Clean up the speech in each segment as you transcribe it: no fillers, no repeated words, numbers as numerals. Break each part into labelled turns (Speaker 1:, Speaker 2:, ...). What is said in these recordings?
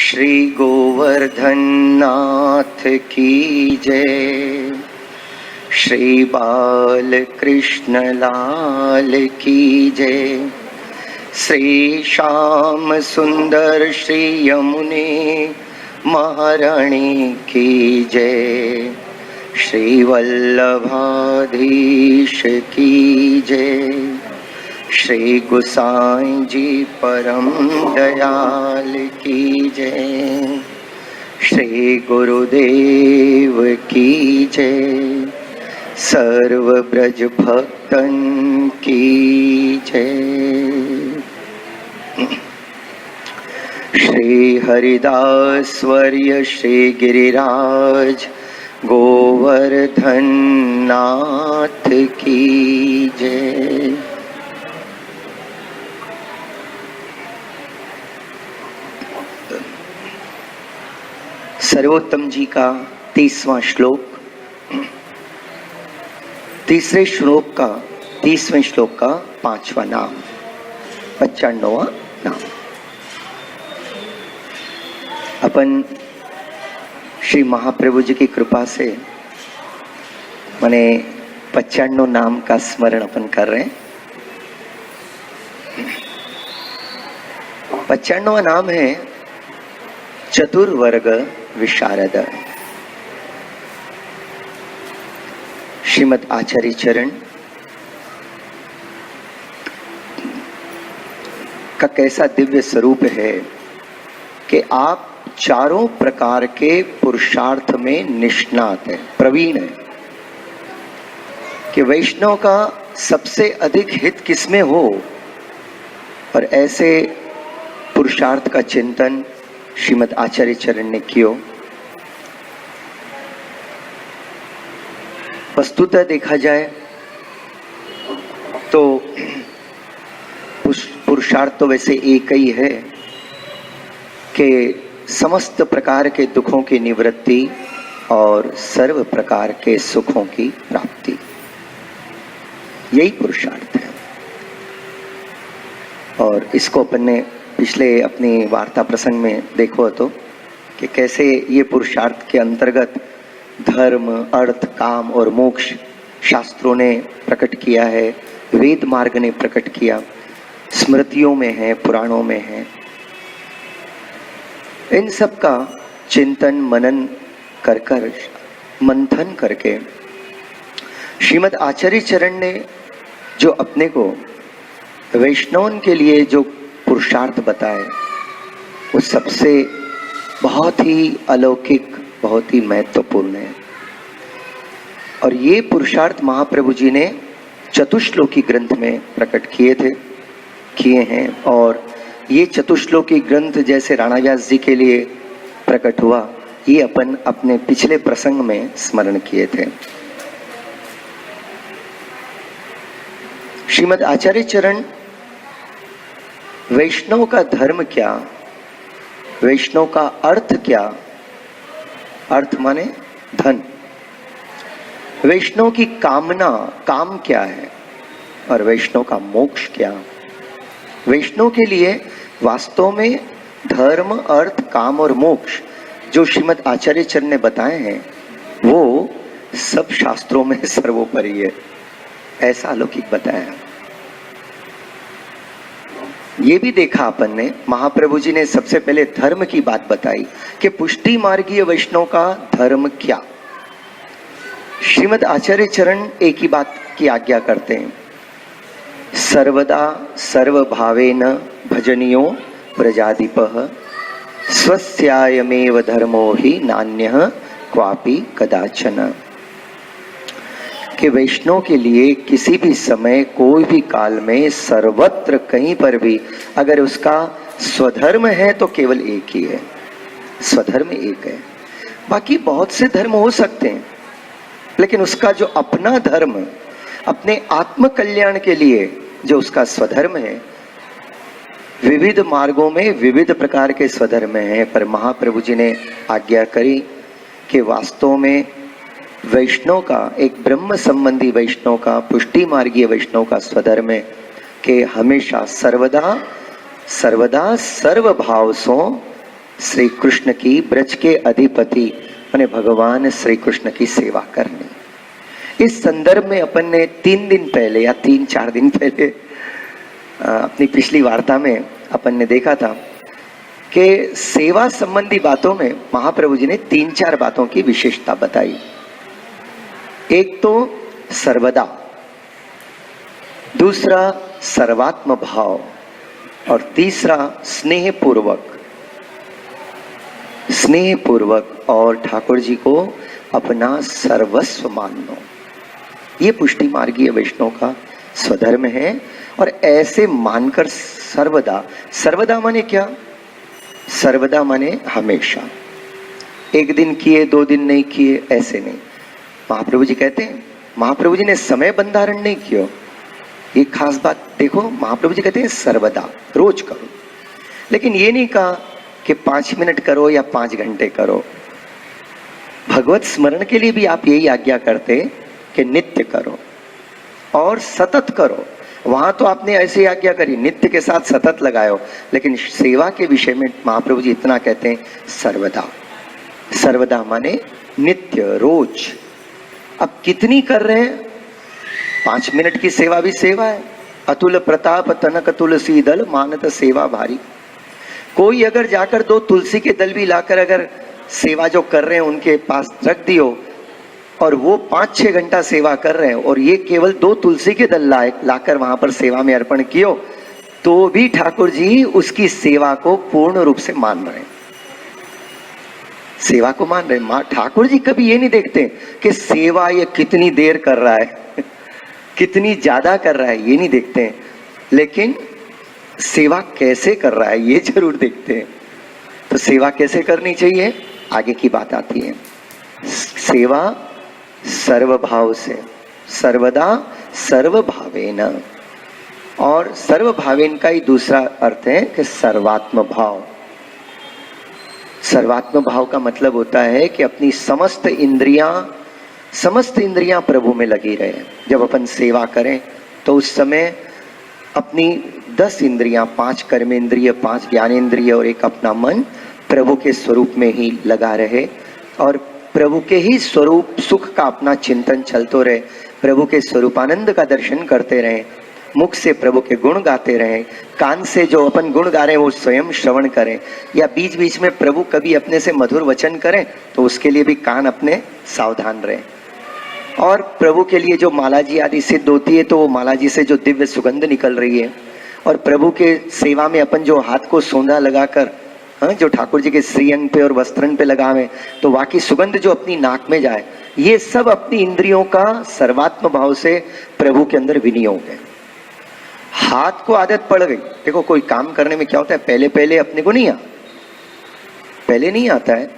Speaker 1: श्री गोवर्धन नाथ की जय। श्री बाल कृष्ण लाल की जय। श्री श्याम सुंदर श्री यमुने महारानी की जय। श्री वल्लभाधीश की जय। श्री गोसाई जी परम दयाल की जय। श्री गुरुदेव की जय। सर्व ब्रज भक्तन की जय। श्री हरिदास वर्य श्री गिरिराज गोवर्धन नाथ की जय। सर्वोत्तम जी का 30वां श्लोक, तीसरे श्लोक का 30वें श्लोक का 5वां नाम, 95वां नाम। अपन श्री महाप्रभु जी की कृपा से मैंने 95 नाम का स्मरण अपन कर रहे हैं। 95वां नाम है चतुर्वर्ग विशारद। श्रीमद आचार्य चरण का कैसा दिव्य स्वरूप है कि आप चारों प्रकार के पुरुषार्थ में निष्णात हैं, प्रवीण हैं। कि वैष्णव का सबसे अधिक हित किसमें हो, और ऐसे पुरुषार्थ का चिंतन श्रीमद आचार्य चरण ने कियो। वस्तुतः देखा जाए तो पुरुषार्थ तो वैसे एक ही है कि समस्त प्रकार के दुखों की निवृत्ति और सर्व प्रकार के सुखों की प्राप्ति, यही पुरुषार्थ है। और इसको अपन ने पिछले अपनी वार्ता प्रसंग में देखो तो कि कैसे ये पुरुषार्थ के अंतर्गत धर्म, अर्थ, काम और मोक्ष शास्त्रों ने प्रकट किया है, वेद मार्ग ने प्रकट किया, स्मृतियों में है, पुराणों में है। इन सब का चिंतन मनन कर मंथन करके श्रीमद आचार्य चरण ने जो अपने को वैष्णवन के लिए जो पुरुषार्थ बताए, वो सबसे बहुत ही अलौकिक, बहुत ही महत्वपूर्ण है। और ये पुरुषार्थ महाप्रभु जी ने चतुश्लोकी ग्रंथ में प्रकट किए हैं। और ये चतुश्लोकी ग्रंथ जैसे राणा व्यास जी के लिए प्रकट हुआ, ये अपन अपने पिछले प्रसंग में स्मरण किए थे। श्रीमद आचार्य चरण वैष्णव का धर्म क्या, वैष्णव का अर्थ क्या, अर्थ माने धन, वैष्णव की कामना, काम क्या है, और वैष्णव का मोक्ष क्या। वैष्णव के लिए वास्तव में धर्म, अर्थ, काम और मोक्ष जो श्रीमद आचार्य चरण ने बताए हैं, वो सब शास्त्रों में सर्वोपरि है, ऐसा अलौकिक बताया। ये भी देखा अपन ने, महाप्रभु जी ने सबसे पहले धर्म की बात बताई कि पुष्टि मार्गीय वैष्णव का धर्म क्या। श्रीमद आचार्य चरण एक ही बात की आज्ञा करते हैं, सर्वदा सर्वभावेन भजनियो प्रजाधिपः स्वस्यायमेव धर्मो हि नान्यः क्वापि कदाचन। कि वैष्णव के लिए किसी भी समय, कोई भी काल में, सर्वत्र कहीं पर भी अगर उसका स्वधर्म है तो केवल एक ही है, स्वधर्म एक है। बाकी बहुत से धर्म हो सकते हैं, लेकिन उसका जो अपना धर्म, अपने आत्म कल्याण के लिए जो उसका स्वधर्म है, विविध मार्गों में विविध प्रकार के स्वधर्म हैं। पर महाप्रभु जी ने आज्ञा करी कि वास्तव में वैष्णव का, एक ब्रह्म संबंधी वैष्णव का, पुष्टि मार्गीय वैष्णव का स्वधर्म है कि हमेशा सर्वदा सर्व भाव सो श्री कृष्ण की, ब्रज के अधिपति माने भगवान श्री कृष्ण की सेवा करनी। इस संदर्भ में अपन ने 3 दिन पहले या 3-4 दिन पहले अपनी पिछली वार्ता में अपन ने देखा था कि सेवा संबंधी बातों में महाप्रभु जी ने 3-4 बातों की विशेषता बताई। एक तो सर्वदा, दूसरा सर्वात्म भाव, और तीसरा स्नेह पूर्वक और ठाकुर जी को अपना सर्वस्व मानना। ये पुष्टि मार्गीय वैष्णव का स्वधर्म है। और ऐसे मानकर सर्वदा माने क्या? सर्वदा माने हमेशा, एक दिन किए 2 दिन नहीं किए ऐसे नहीं। महाप्रभु जी कहते हैं, महाप्रभु जी ने समय बंधारण नहीं किया। एक खास बात देखो, महाप्रभु जी कहते हैं सर्वदा, रोज करो। लेकिन ये नहीं कहा कि 5 मिनट करो या 5 घंटे करो। भगवत स्मरण के लिए भी आप यही आज्ञा करते कि नित्य करो और सतत करो। वहां तो आपने ऐसी आज्ञा करी, नित्य के साथ सतत लगाओ। लेकिन सेवा के विषय में महाप्रभु जी इतना कहते हैं सर्वदा। सर्वदा माने नित्य, रोज। अब कितनी कर रहे हैं? 5 मिनट की सेवा भी सेवा है। अतुल प्रताप तनक तुलसी दल, मानत सेवा भारी। कोई अगर जाकर 2 तुलसी के दल भी लाकर अगर सेवा जो कर रहे हैं उनके पास रख दियो, और वो 5-6 घंटा सेवा कर रहे हैं, और ये केवल 2 तुलसी के दल लाकर वहां पर सेवा में अर्पण कियो, तो भी ठाकुर जी उसकी सेवा को पूर्ण रूप से मान रहे हैं। सेवा को मान रहे। ठाकुर जी कभी ये नहीं देखते कि सेवा ये कितनी देर कर रहा है कितनी ज्यादा कर रहा है, ये नहीं देखते हैं। लेकिन सेवा कैसे कर रहा है ये जरूर देखते हैं। तो सेवा कैसे करनी चाहिए, आगे की बात आती है। सेवा सर्वभाव से, सर्वदा सर्वभावेन। और सर्वभावेन का ही दूसरा अर्थ है कि सर्वात्म भाव। सर्वात्म भाव का मतलब होता है कि अपनी समस्त इंद्रियां प्रभु में लगी रहे। जब अपन सेवा करें तो उस समय अपनी 10 इंद्रियां, 5 कर्मेंद्रिय, 5 ज्ञानेंद्रिय और एक अपना मन प्रभु के स्वरूप में ही लगा रहे, और प्रभु के ही स्वरूप सुख का अपना चिंतन चलते रहे, प्रभु के स्वरूपानंद का दर्शन करते रहे, मुख से प्रभु के गुण गाते रहे, कान से जो अपन गुण गा रहे हैं वो स्वयं श्रवण करें, या बीच बीच में प्रभु कभी अपने से मधुर वचन करें तो उसके लिए भी कान अपने सावधान रहे। और प्रभु के लिए जो माला जी आदि सिद्ध होती है तो वो माला जी से जो दिव्य सुगंध निकल रही है, और प्रभु के सेवा में अपन जो हाथ को सोंधा लगाकर जो ठाकुर जी के श्रीअंग पे और वस्त्रन पे लगावे तो वाकई सुगंध जो अपनी नाक में जाए, ये सब अपनी इंद्रियों का सर्वात्म भाव से प्रभु के अंदर विनियोग है। हाथ को आदत पड़ गई। देखो कोई काम करने में क्या होता है, पहले पहले अपने को नहीं आता है,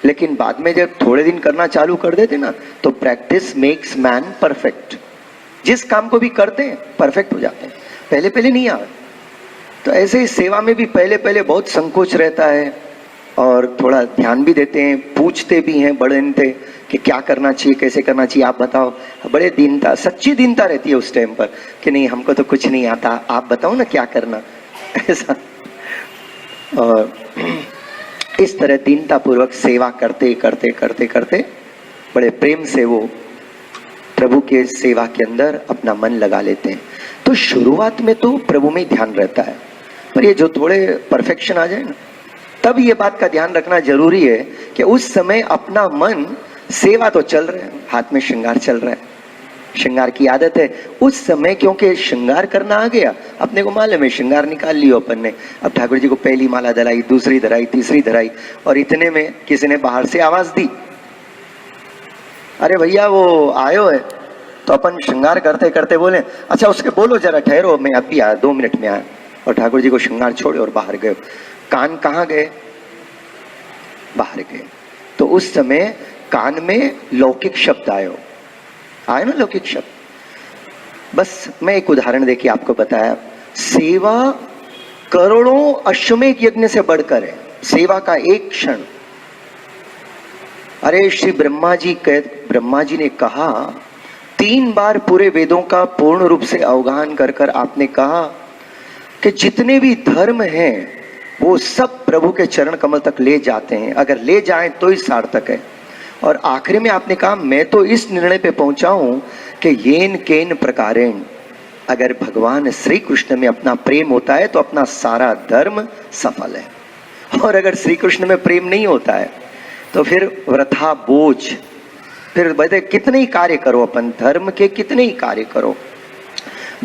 Speaker 1: लेकिन बाद में जब थोड़े दिन करना चालू कर देते ना तो प्रैक्टिस मेक्स मैन परफेक्ट। जिस काम को भी करते हैं परफेक्ट हो जाते हैं, पहले पहले नहीं आता। तो ऐसे ही सेवा में भी पहले पहले बहुत संकोच रहता है, और थोड़ा ध्यान भी देते हैं, पूछते भी हैं बड़े से कि क्या करना चाहिए, कैसे करना चाहिए, आप बताओ। बड़े दीनता, सच्ची दीनता रहती है उस टाइम पर कि नहीं हमको तो कुछ नहीं आता, आप बताओ ना क्या करना, ऐसा। और इस तरह दीनता पूर्वक सेवा करते करते करते करते बड़े प्रेम से वो प्रभु के सेवा के अंदर अपना मन लगा लेते हैं। तो शुरुआत में तो प्रभु में ध्यान रहता है, पर ये जो थोड़े परफेक्शन आ जाए ना, तब ये बात का ध्यान रखना जरूरी है कि उस समय अपना मन, सेवा तो चल रहा है, हाथ में श्रृंगार चल रहा है, श्रृंगार की आदत है उस समय, क्योंकि श्रृंगार करना आ गया, अपने को मालूम है श्रृंगार निकाल लियो अपन ने। अब ठाकुर जी को पहली माला धराई, दूसरी धराई, तीसरी धराई, और इतने में किसी ने बाहर से आवाज दी, अरे भैया वो आयो है। तो अपन श्रृंगार करते करते बोले अच्छा उसके बोलो जरा ठहरो, मैं अभी आया, 2 मिनट में आया, और ठाकुर जी को श्रृंगार छोड़े और बाहर गए। कान कहाँ गए? बाहर गए। तो उस समय कान में लौकिक शब्द आए ना, लौकिक शब्द। बस मैं एक उदाहरण देके आपको बताया, सेवा करोड़ों अश्वमेध यज्ञ से बढ़कर है, सेवा का एक क्षण। अरे श्री ब्रह्मा जी ने कहा 3 बार पूरे वेदों का पूर्ण रूप से अवगाहन कर आपने कहा कि जितने भी धर्म हैं वो सब प्रभु के चरण कमल तक ले जाते हैं, अगर ले जाएं तो ही सार्थक है। और आखिरी में आपने कहा मैं तो इस निर्णय पे पहुंचा हूं कि येन केन प्रकारेण, अगर भगवान श्री कृष्ण में अपना प्रेम होता है तो अपना सारा धर्म सफल है, और अगर श्री कृष्ण में प्रेम नहीं होता है तो फिर वृथा बोझ, फिर बता कितने ही कार्य करो, अपन धर्म के कितने ही कार्य करो,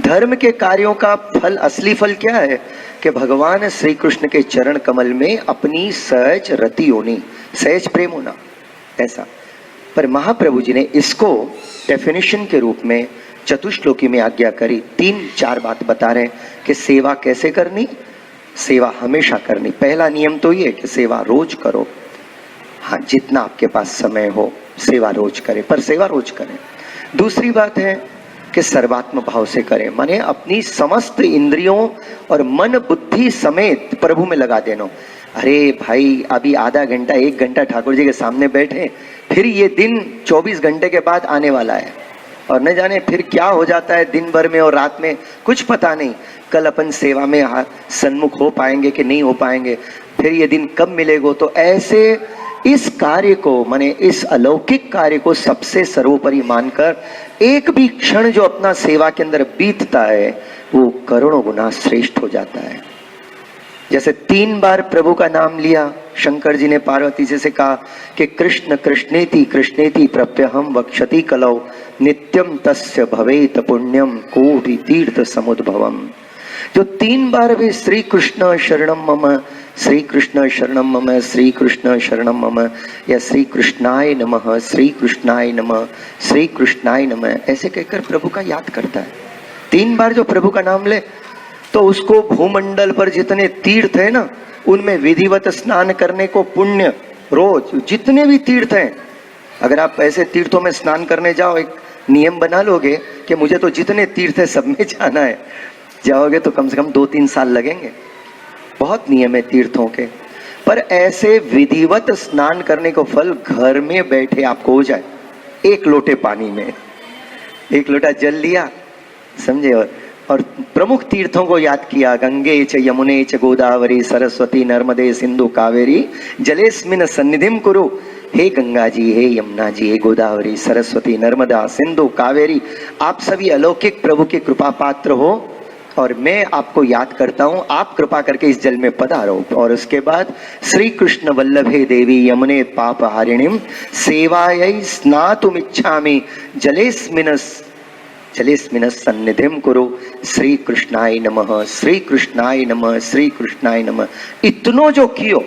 Speaker 1: धर्म के कार्यों का फल, असली फल क्या है कि भगवान श्री कृष्ण के चरण कमल में अपनी सहज रति होनी, सहज प्रेम होना, ऐसा। पर महाप्रभु जी ने इसको डेफिनेशन के रूप में चतुश्लोकी में आज्ञा करी, 3-4 बात बता रहे हैं कि सेवा कैसे करनी, सेवा हमेशा करनी। पहला नियम तो ये कि सेवा रोज करो, हाँ जितना आपके पास समय हो सेवा रोज करें, पर सेवा रोज करें। दूसरी बात है कि सर्वात्म भाव से करें, माने अपनी समस्त इंद्रियों और मन बुद्धि समेत प्रभु में लगा देना। अरे भाई अभी आधा घंटा 1 घंटा ठाकुर जी के सामने बैठे, फिर ये दिन 24 घंटे के बाद आने वाला है, और न जाने फिर क्या हो जाता है दिन भर में और रात में, कुछ पता नहीं कल अपन सेवा में सन्मुख हो पाएंगे कि नहीं हो पाएंगे, फिर ये दिन कब मिलेगो। तो ऐसे इस कार्य को, माने इस अलौकिक कार्य को सबसे सर्वोपरि मानकर एक भी क्षण जो अपना सेवा के अंदर बीतता है वो करोड़ों गुना श्रेष्ठ हो जाता है। जैसे 3 बार प्रभु का नाम लिया, शंकर जी ने पार्वती जी से कहा कि कृष्ण कृष्णेति कृष्णेति प्रप्यहम वक्षति कलौ नित्यम तस्य भवेत पुण्यम कोटि तीर्थ समुद्भवम। जो 3 बार भी श्री कृष्ण शरणम मम, श्री कृष्ण शरणम मम, श्री कृष्ण शरणम मम, या श्री कृष्णाय नमः, श्री कृष्णाय नमः, श्री कृष्णाय नमः, ऐसे कहकर प्रभु का याद करता है। 3 बार जो प्रभु का नाम ले तो उसको भूमंडल पर जितने तीर्थ है ना, उनमें विधिवत स्नान करने को पुण्य, रोज जितने भी तीर्थ हैं, अगर आप ऐसे तीर्थों में स्नान करने जाओ, एक नियम बना लोगे कि मुझे तो जितने तीर्थ है सब में जाना है, जाओगे तो कम से कम 2-3 साल लगेंगे, बहुत नियम है तीर्थों के। पर ऐसे विधिवत स्नान करने को फल घर में बैठे आपको हो जाए, 1 लोटे पानी में 1 लोटा जल लिया, समझे, और प्रमुख तीर्थों को याद किया, गंगे च यमुने च गोदावरी सरस्वती नर्मदे सिंधु कावेरी जलेस्मिन सन्निधिम कुरु। हे गंगा जी, हे यमुना जी, हे गोदावरी सरस्वती नर्मदा सिंधु कावेरी, आप सभी अलौकिक प्रभु के कृपा पात्र हो, और मैं आपको याद करता हूं, आप कृपा करके इस जल में पधारो। और उसके बाद श्री कृष्ण वल्लभे देवी यमुने पाप हारिणीम सेवायै स्नातुम इच्छामि जलेस्मिन सन्निधिम कुरु। श्री कृष्णाय नमः, श्री कृष्णाय नमः, श्री कृष्णाय नमः। इतनो जो कियो,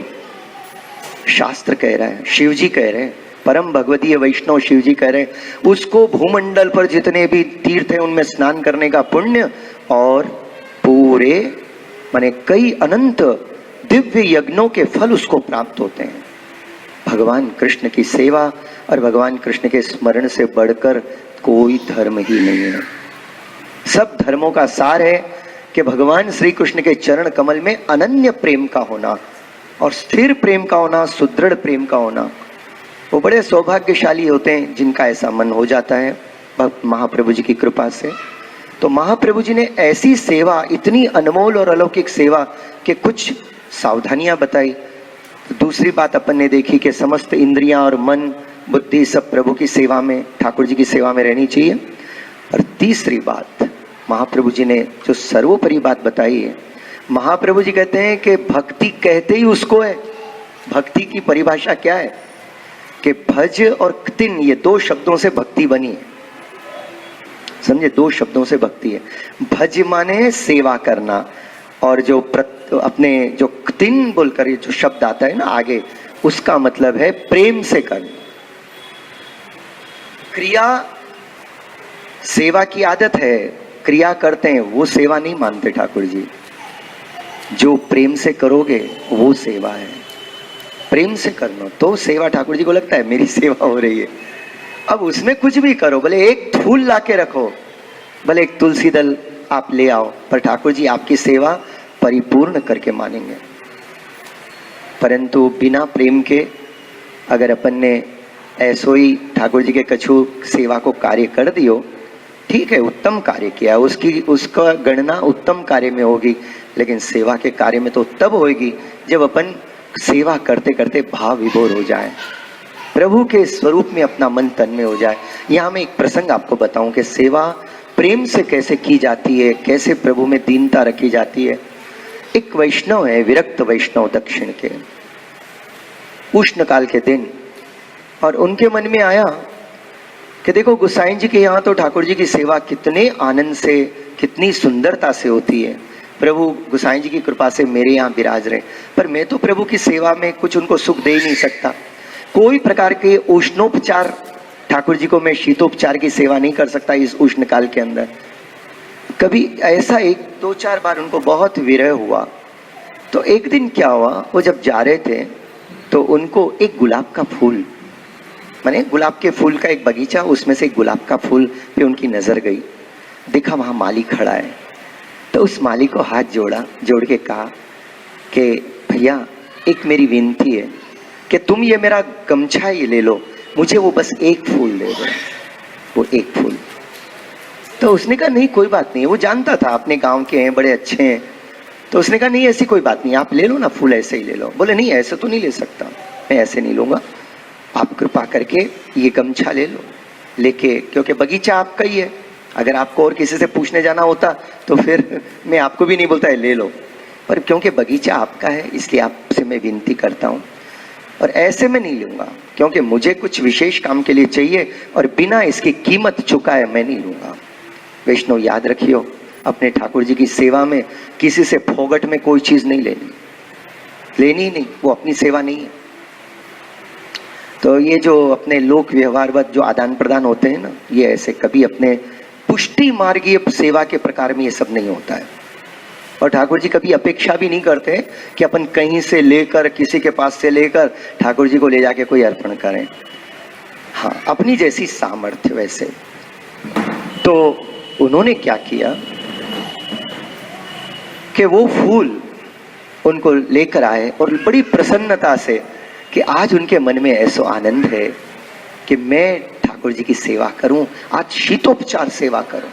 Speaker 1: शास्त्र कह रहा है, शिव जी कह रहे हैं, परम भगवतीय वैष्णव शिव जी कह रहे हैं, उसको भूमंडल पर जितने भी तीर्थ हैं उनमें स्नान करने का पुण्य, और पूरे माने कई अनंत दिव्य यज्ञों के फल उसको प्राप्त होते हैं। भगवान कृष्ण की सेवा और भगवान कृष्ण के स्मरण से बढ़कर कोई धर्म ही नहीं है। सब धर्मों का सार है कि भगवान श्री कृष्ण के चरण कमल में अनन्य प्रेम का होना, और स्थिर प्रेम का होना, सुदृढ़ प्रेम का होना। वो बड़े सौभाग्यशाली होते हैं जिनका ऐसा मन हो जाता है भक्त महाप्रभु जी की कृपा से। तो महाप्रभु जी ने ऐसी सेवा, इतनी अनमोल और अलौकिक सेवा के कुछ सावधानियां बताई। दूसरी बात अपन ने देखी कि समस्त इंद्रियां और मन बुद्धि सब प्रभु की सेवा में, ठाकुर जी की सेवा में रहनी चाहिए। और तीसरी बात महाप्रभु जी ने जो सर्वोपरि बात बताई है, महाप्रभु जी कहते हैं कि भक्ति कहते ही उसको है। भक्ति की परिभाषा क्या है कि भज और क्तिन, ये 2 शब्दों से भक्ति बनी है, समझे, 2 शब्दों से भक्ति है। भज माने सेवा करना, और जो अपने जो क्तिन बोलकर ये जो शब्द आता है ना आगे, उसका मतलब है प्रेम से करना। क्रिया, सेवा की आदत है, क्रिया करते हैं, वो सेवा नहीं मानते ठाकुर जी। जो प्रेम से करोगे वो सेवा है। प्रेम से करना तो सेवा, ठाकुर जी को लगता है मेरी सेवा हो रही है। अब उसमें कुछ भी करो, भले एक फूल ला के रखो, भले एक तुलसी दल आप ले आओ, पर ठाकुर जी आपकी सेवा परिपूर्ण करके मानेंगे। परंतु बिना प्रेम के अगर अपन ने ऐसो ही ठाकुर जी के कछु सेवा को कार्य कर दियो, ठीक है, उत्तम कार्य किया, उसका गणना उत्तम कार्य में होगी, लेकिन सेवा के कार्य में तो तब होगी जब अपन सेवा करते करते भाव विभोर हो जाए, प्रभु के स्वरूप में अपना मन तन में हो जाए। यहाँ मैं एक प्रसंग आपको बताऊं कि सेवा प्रेम से कैसे की जाती है, कैसे प्रभु में दीनता रखी जाती है। एक वैष्णव है, विरक्त वैष्णव, दक्षिण के, उष्ण काल के दिन, और उनके मन में आया कि देखो गोसाई जी के यहाँ तो ठाकुर जी की सेवा कितने आनंद से, कितनी सुंदरता से होती है। प्रभु गोसाई जी की कृपा से मेरे यहाँ विराज रहे, पर मैं तो प्रभु की सेवा में कुछ उनको सुख दे ही नहीं सकता। कोई प्रकार के उष्णोपचार, ठाकुर जी को मैं शीतोपचार की सेवा नहीं कर सकता इस उष्ण काल के अंदर। कभी ऐसा एक दो चार बार उनको बहुत विरह हुआ। तो एक दिन क्या हुआ, वो जब जा रहे थे तो उनको एक गुलाब का फूल, माने गुलाब के फूल का एक बगीचा, उसमें से एक गुलाब का फूल पे उनकी नजर गई। देखा वहां माली खड़ा है, तो उस माली को हाथ जोड़ा, जोड़ के कहा कि भैया एक मेरी विनती है कि तुम ये मेरा गमछा ये ले लो, मुझे वो बस एक फूल दे दो, वो एक फूल। तो उसने कहा नहीं कोई बात नहीं है, वो जानता था अपने गांव के हैं, बड़े अच्छे हैं। तो उसने कहा नहीं ऐसी कोई बात नहीं, आप ले लो ना फूल, ऐसे ही ले लो। बोले नहीं ऐसे तो नहीं ले सकता, मैं ऐसे नहीं लूंगा, आप कृपा करके ये गमछा ले लो, लेके, क्योंकि बगीचा आपका ही है, अगर आपको और किसी से पूछने जाना होता तो फिर मैं आपको भी नहीं बोलता है ले लो, पर क्योंकि बगीचा आपका है इसलिए आपसे मैं विनती करता हूँ, और ऐसे में नहीं लूंगा क्योंकि मुझे कुछ विशेष काम के लिए चाहिए और बिना इसकी कीमत चुकाए मैं नहीं लूंगा। वैष्णव याद रखियो, अपने ठाकुर जी की सेवा में किसी से फोगट में कोई चीज नहीं लेनी, लेनी ही नहीं, वो अपनी सेवा नहीं है। तो ये जो अपने लोक व्यवहारवत जो आदान प्रदान होते हैं ना, ये ऐसे कभी अपने पुष्टि मार्गीय सेवा के प्रकार में ये सब नहीं होता है। और ठाकुर जी कभी अपेक्षा भी नहीं करते कि अपन कहीं से लेकर, किसी के पास से लेकर ठाकुर जी को ले जाके कोई अर्पण करें। हाँ, अपनी जैसी सामर्थ्य वैसे। तो उन्होंने क्या किया कि वो फूल उनको लेकर आए और बड़ी प्रसन्नता से, कि आज उनके मन में ऐसा आनंद है कि मैं ठाकुर जी की सेवा करूं, आज शीतोपचार सेवा करूं।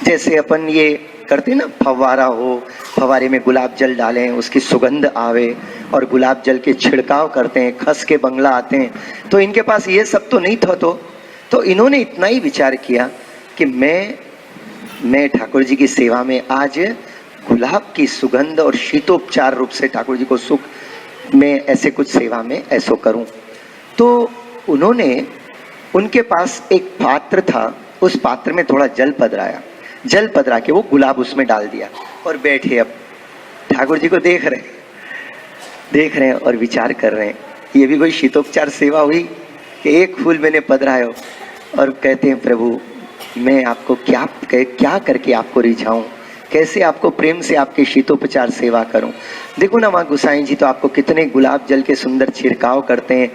Speaker 1: जैसे अपन ये करते ना, फव्वारा हो, फव्वारे में गुलाब जल डालें, उसकी सुगंध आवे, और गुलाब जल के छिड़काव करते हैं, खस के बंगला आते हैं। तो इनके पास ये सब तो नहीं था, तो इन्होंने इतना ही विचार किया कि मैं ठाकुर जी की सेवा में आज गुलाब की सुगंध और शीतोपचार रूप से ठाकुर जी को सुख, मैं ऐसे कुछ सेवा में ऐसो करूं। तो उन्होंने, उनके पास एक पात्र था, उस पात्र में थोड़ा जल पधराया, जल पधरा के वो गुलाब उसमें डाल दिया और बैठे, अब ठाकुर जी को देख रहे हैं और विचार कर रहे हैं। ये भी कोई शीतोपचार सेवा हुई कि एक फूल मैंने पधरायो, और कहते हैं प्रभु मैं आपको क्या करके आपको रिझाऊं, कैसे आपको प्रेम से आपके शीतोपचार सेवा करूं। देखो ना वहाँ गोसाई जी तो आपको कितने गुलाब जल के सुंदर छिड़काव करते हैं,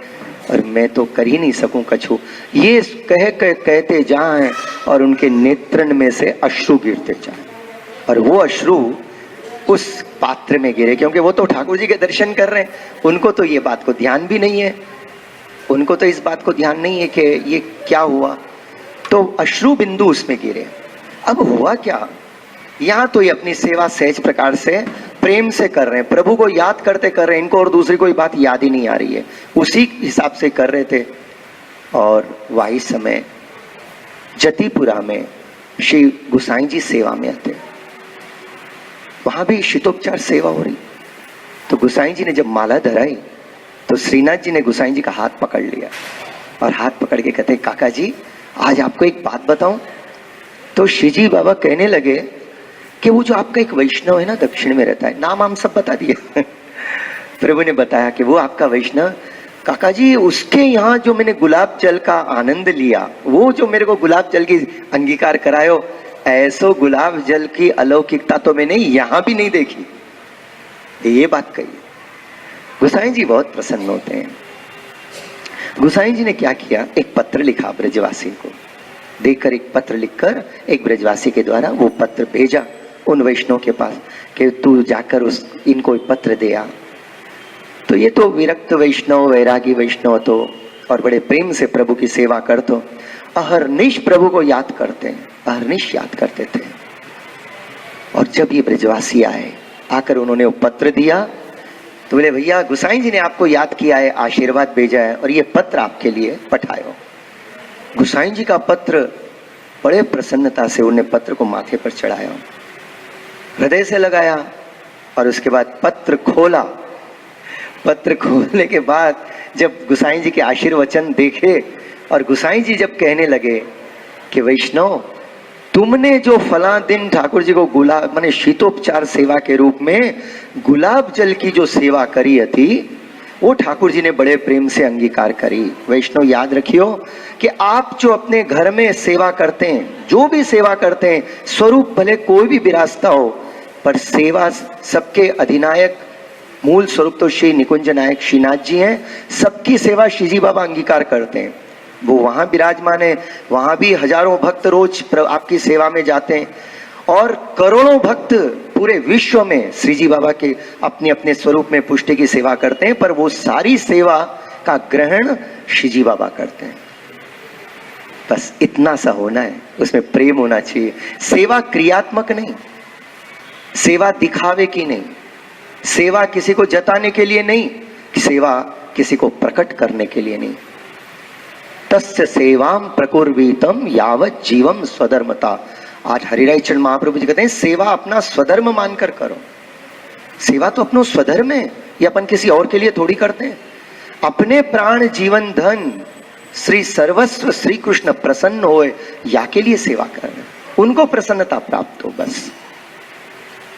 Speaker 1: और मैं तो कर ही नहीं सकूं कछु। ये कहते जाएं और उनके नेत्रन में से अश्रु गिरते जाएं, और वो अश्रु उस पात्र में गिरे, क्योंकि वो तो ठाकुर जी के दर्शन कर रहे हैं, उनको तो ये बात को ध्यान भी नहीं है, उनको तो इस बात को ध्यान नहीं है कि ये क्या हुआ। तो अश्रु बिंदु उसमें गिरे। अब हुआ क्या, यहाँ तो ये अपनी सेवा सहज प्रकार से प्रेम से कर रहे हैं, प्रभु को याद करते कर रहे हैं, इनको और दूसरी कोई बात याद ही नहीं आ रही है, उसी हिसाब से कर रहे थे। और वही समय जतिपुरा में श्री गोसाई जी सेवा में आते, वहां भी शीतोपचार सेवा हो रही। तो गोसाई जी ने जब माला धराई तो श्रीनाथ जी ने गोसाई जी का हाथ पकड़ लिया और हाथ पकड़ के कहते काका जी आज आपको एक बात बताऊं। तो श्रीजी बाबा कहने लगे कि वो जो आपका एक वैष्णव है ना, दक्षिण में रहता है, नाम हम सब बता दिए प्रभु ने बताया कि वो आपका वैष्णव काका जी, उसके यहाँ जो मैंने गुलाब जल का आनंद लिया, वो जो मेरे को गुलाब जल की अंगीकार करायो, ऐसो गुलाब जल की अलौकिकता तो मैंने यहाँ भी नहीं देखी। ये बात कही। गोसाई जी बहुत प्रसन्न होते हैं। गोसाई जी ने क्या किया, एक पत्र लिखा ब्रजवासी को, देखकर एक पत्र लिखकर एक ब्रजवासी के द्वारा वो पत्र भेजा उन वैष्णव के पास कि तू जाकर इनको पत्र दे आ। तो ये तो विरक्त वैष्णव, वैरागी वैष्णव तो, और बड़े प्रेम से प्रभु की सेवा करते, अहरनिश प्रभु को याद करते हैं, अहरनिश याद करते थे। और जब ये ब्रजवासी आए आकर उन्होंने वो पत्र दिया। तो बोले भैया गुसाई जी ने आपको याद किया है, आशीर्वाद भेजा है और ये पत्र आपके लिए पठायो। गुसाई जी का पत्र, बड़े प्रसन्नता से उन्हें पत्र को माथे पर चढ़ाया, हृदय से लगाया और उसके बाद पत्र खोला। पत्र खोलने के बाद जब गुसाई जी के आशीर्वचन देखे और गुसाई जी जब कहने लगे कि वैष्णव तुमने जो फला दिन ठाकुर जी को गुलाब माने शीतोपचार सेवा के रूप में गुलाब जल की जो सेवा करी थी वो ठाकुर जी ने बड़े प्रेम से अंगीकार करी। वैष्णव याद रखियो कि आप जो अपने घर में सेवा करते हैं, जो भी सेवा करते हैं, स्वरूप भले कोई भी विरासता हो, पर सेवा सबके अधिनायक मूल स्वरूप तो श्री निकुंज नायक श्रीनाथ जी हैं। सबकी सेवा श्रीजी बाबा अंगीकार करते हैं, वो वहां विराजमान है। वहां भी हजारों भक्त रोज आपकी सेवा में जाते हैं और करोड़ों भक्त पूरे विश्व में श्रीजी बाबा के अपने अपने स्वरूप में पुष्टि की सेवा करते हैं, पर वो सारी सेवा का ग्रहण श्रीजी बाबा करते हैं। बस इतना सा होना है, उसमें प्रेम होना चाहिए। सेवा क्रियात्मक नहीं, सेवा दिखावे की नहीं, सेवा किसी को जताने के लिए नहीं, सेवा किसी को प्रकट करने के लिए नहीं। तस्य सेवाम प्रकुर्वीतम यावत जीवम स्वधर्मता। आज हरिराय चरण महाप्रभु जी कहते हैं सेवा अपना स्वधर्म मानकर करो। सेवा तो अपनो स्वधर्म है, ये अपन किसी और के लिए थोड़ी करते हैं। अपने प्राण जीवन धन श्री सर्वस्व श्री कृष्ण प्रसन्न होए या के लिए सेवा करना, उनको प्रसन्नता प्राप्त हो बस।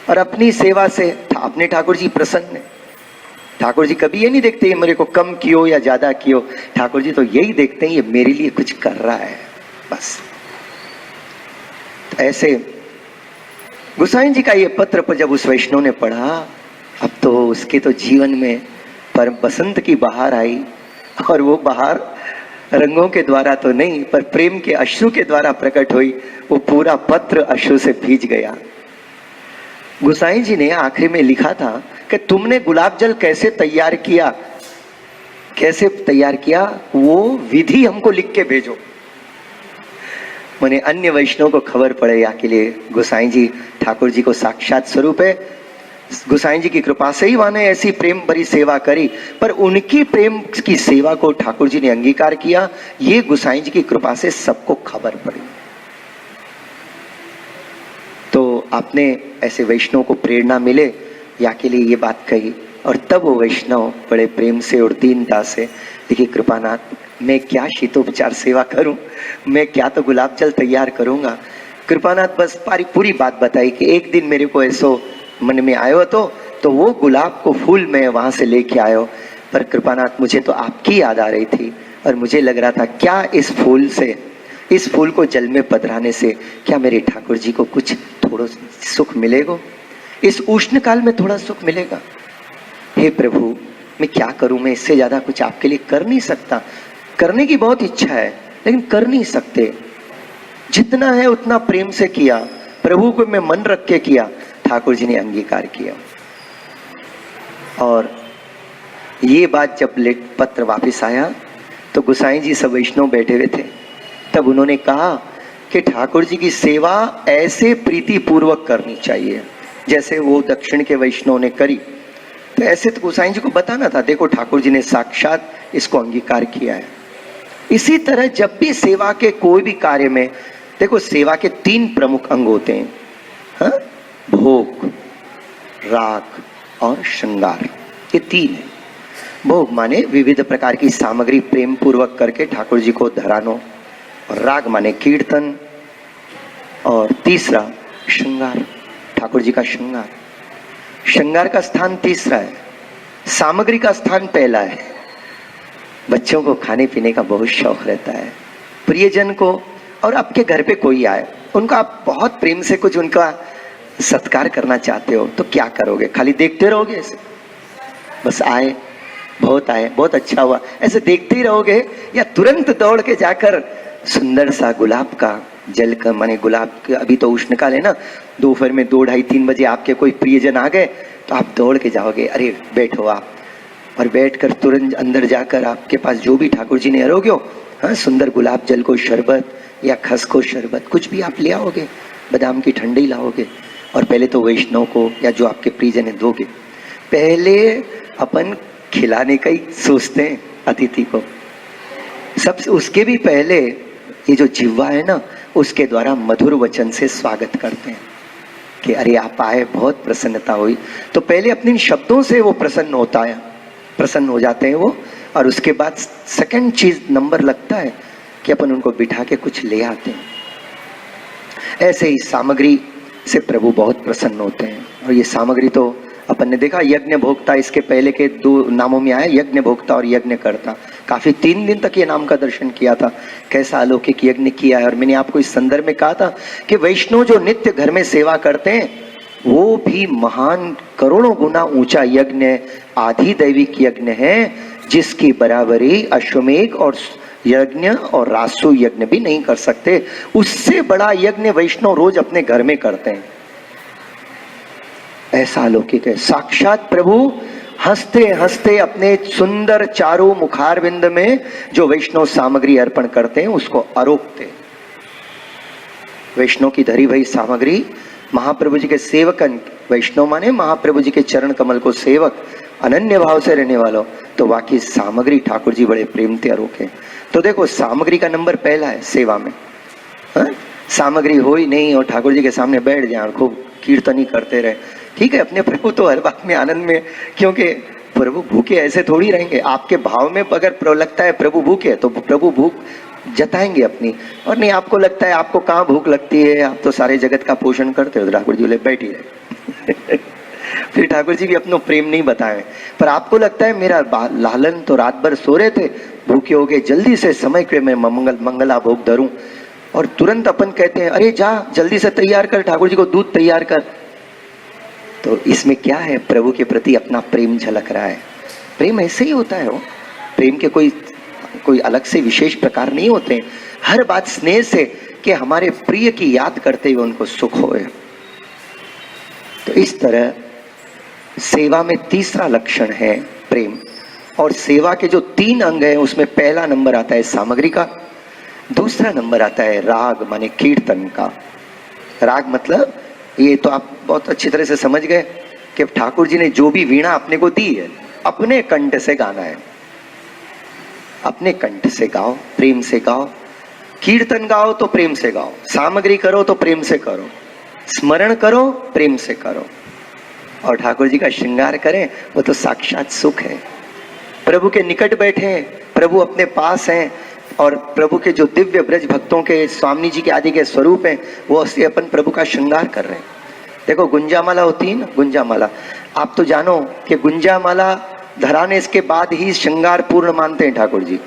Speaker 1: और अपनी सेवा से अपने ठाकुर जी प्रसन्न है। ठाकुर जी कभी ये नहीं देखते ये मेरे को कम कियो या ज्यादा कियो, ठाकुर जी तो यही देखते हैं ये मेरे लिए कुछ कर रहा है बस। तो ऐसे गुसाई जी का ये पत्र पर जब उस वैष्णव ने पढ़ा, अब तो उसके तो जीवन में परम बसंत की बहार आई। और वो बहार रंगों के द्वारा तो नहीं, पर प्रेम के अश्रु के द्वारा प्रकट हुई। वो पूरा पत्र अश्रु से भीज गया। गुसाई जी ने आखिरी में लिखा था कि तुमने गुलाब जल कैसे तैयार किया, कैसे तैयार किया, वो विधि हमको लिख के भेजो। मैंने अन्य वैष्णव को खबर पड़े या के लिए गुसाई जी ठाकुर जी को साक्षात स्वरूप है। गुसाई जी की कृपा से ही माने ऐसी प्रेम भरी सेवा करी, पर उनकी प्रेम की सेवा को ठाकुर जी ने अंगीकार किया। ये गुसाई जी की कृपा से सबको खबर पड़ी। तो आपने ऐसे वैष्णव को प्रेरणा मिले या के लिए ये बात कही, और तब वो वैष्णव बड़े प्रेम से और दीनता से, देखिए कृपानाथ मैं क्या शीतोपचार सेवा करूं, मैं क्या तो गुलाब जल तैयार करूंगा। कृपानाथ बस पूरी बात बताई कि एक दिन मेरे को ऐसो मन में आयो तो वो गुलाब को फूल मैं वहां से लेके आयो, पर कृपानाथ मुझे तो आपकी याद आ रही थी और मुझे लग रहा था क्या इस फूल से, इस फूल को जल में पधराने से क्या मेरे ठाकुर जी को कुछ थोड़ा सुख मिलेगा, इस उष्ण काल में थोड़ा सुख मिलेगा। हे प्रभु मैं क्या करूं, मैं इससे ज्यादा कुछ आपके लिए कर नहीं सकता। करने की बहुत इच्छा है लेकिन कर नहीं सकते। जितना है उतना प्रेम से किया, प्रभु को मैं मन रख के किया, ठाकुर जी ने अंगीकार किया। और ये बात जब पत्र वापस आया तो गुसाई जी सब वैष्णव बैठे हुए थे, तब उन्होंने कहा कि ठाकुर जी की सेवा ऐसे प्रीति पूर्वक करनी चाहिए जैसे वो दक्षिण के वैष्णव ने करी। तो ऐसे तो गुसाई जी को बताना था, देखो ठाकुर जी ने साक्षात इसको अंगीकार किया है। इसी तरह जब भी सेवा के कोई भी कार्य में, देखो सेवा के 3 प्रमुख अंग होते हैं, हाँ? भोग, राग और श्रृंगार, ये 3 है। भोग माने विविध प्रकार की सामग्री प्रेम पूर्वक करके ठाकुर जी को धरानो, और राग माने कीर्तन, और तीसरा श्रृंगार, ठाकुर जी का श्रृंगार। श्रृंगार का स्थान तीसरा है, सामग्री का स्थान पहला है। बच्चों को खाने पीने का बहुत शौक रहता है, प्रियजन को, और आपके घर पे कोई आए उनका आप बहुत प्रेम से कुछ उनका सत्कार करना चाहते हो, तो क्या करोगे? खाली देखते रहोगे ऐसे, बस आए बहुत अच्छा हुआ, ऐसे देखते ही रहोगे, या तुरंत दौड़ के जाकर सुंदर सा गुलाब का जल का, माने गुलाब के, अभी तो उष्णकाल है ना, दोपहर में 2, 2:30, 3 बजे आपके कोई प्रियजन आ गए तो आप दौड़ के जाओगे, अरे बैठो आप, और बैठकर तुरंत अंदर जाकर आपके पास जो भी ठाकुर जी ने अरोगे हो, हाँ, सुंदर गुलाब जल को शरबत या खस को शरबत कुछ भी आप ले आओगे, बादाम की ठंडी लाओगे, और पहले तो वैष्णव को या जो आपके प्रियजन है दोगे, पहले अपन खिलाने का ही सोचते हैं अतिथि को। सबसे उसके भी पहले ये जो जिह्वा है ना, उसके द्वारा मधुर वचन से स्वागत करते हैं कि अरे आप आए, बहुत प्रसन्नता हुई। तो पहले अपने शब्दों से वो प्रसन्न होता है, प्रसन्न हो जाते हैं वो। और उसके बाद सेकंड चीज नंबर लगता है कि अपन उनको बिठा के कुछ ले आते हैं। ऐसे ही सामग्री से प्रभु बहुत प्रसन्न होते हैं। और ये सामग्री तो अपन ने देखा, यज्ञ भोक्ता इसके पहले के 2 नामों में आया, यज्ञ भोक्ता और यज्ञ करता। काफी 3 दिन तक ये नाम का दर्शन किया था, कैसा अलौकिक यज्ञ किया है। और मैंने आपको इस संदर्भ में कहा था कि वैष्णव जो नित्य घर में सेवा करते हैं वो भी महान करोड़ों गुना ऊंचा यज्ञ, आधि दैविक यज्ञ है, जिसकी बराबरी अश्वमेघ और यज्ञ और रासु यज्ञ भी नहीं कर सकते। उससे बड़ा यज्ञ वैष्णव रोज अपने घर में करते हैं। ऐसा अलौकिक है। साक्षात प्रभु हंसते हंसते अपने सुंदर चारों मुखारविंद में जो वैष्णव सामग्री अर्पण करते हैं उसको आरोपते। वैष्णव की धरी भई सामग्री महाप्रभु जी के सेवकन, वैष्णव माने महाप्रभु जी के चरण कमल को सेवक, अनन्य भाव से रहने वालों, तो बाकी सामग्री ठाकुर जी बड़े प्रेम से आरोके। तो देखो सामग्री का नंबर पहला है सेवा में। सामग्री हो ही नहीं और ठाकुर जी के सामने बैठ जाए और खूब कीर्तन ही करते रहे, ठीक है। अपने प्रभु तो हर बात में आनंद में, क्योंकि प्रभु भूखे ऐसे थोड़ी रहेंगे। आपके भाव में अगर लगता है प्रभु भूखे तो प्रभु भूख जताएंगे अपनी, और नहीं आपको लगता है आपको कहाँ भूख लगती है, आप तो सारे जगत का पोषण करते हो, ठाकुर जी बोले बैठी रहे। फिर ठाकुर जी भी अपनो प्रेम नहीं बताए। पर आपको लगता है मेरा लालन तो रात भर सो रहे थे, भूखे हो गए, जल्दी से समय पे मैं मंगला भोग धरूं, और तुरंत अपन कहते हैं अरे जा जल्दी से तैयार कर, ठाकुर जी को दूध तैयार कर। तो इसमें क्या है, प्रभु के प्रति अपना प्रेम झलक रहा है। प्रेम ऐसे ही होता है, वो प्रेम के कोई अलग से विशेष प्रकार नहीं होते। हर बात स्नेह से कि हमारे प्रिय की याद करते हुए उनको सुख होए। तो इस तरह सेवा में तीसरा लक्षण है प्रेम। और सेवा के जो 3 अंग हैं उसमें पहला नंबर आता है सामग्री का, दूसरा नंबर आता है राग माने कीर्तन का। राग मतलब ये तो आप बहुत अच्छी तरह से समझ गए कि ठाकुर जी ने जो भी वीणा अपने को दी है अपने कंठ से गाना है, अपने कंठ से गाओ, प्रेम से गाओ। कीर्तन गाओ तो प्रेम से गाओ, सामग्री करो तो प्रेम से करो, स्मरण करो प्रेम से करो, और ठाकुर जी का श्रृंगार करें, वो तो साक्षात सुख है। प्रभु के निकट बैठे हैं, प्रभु अपने पास हैं, और प्रभु के जो दिव्य ब्रज भक्तों के स्वामी जी के आदि के स्वरूप हैं, वो असली अपन प्रभु का श्रृंगार कर रहे हैं। देखो गुंजा माला होती है ना, गुंजा माला आप तो जानो कि गुंजा माला धराने के बाद ही श्रृंगार पूर्ण मानते हैं ठाकुर जी।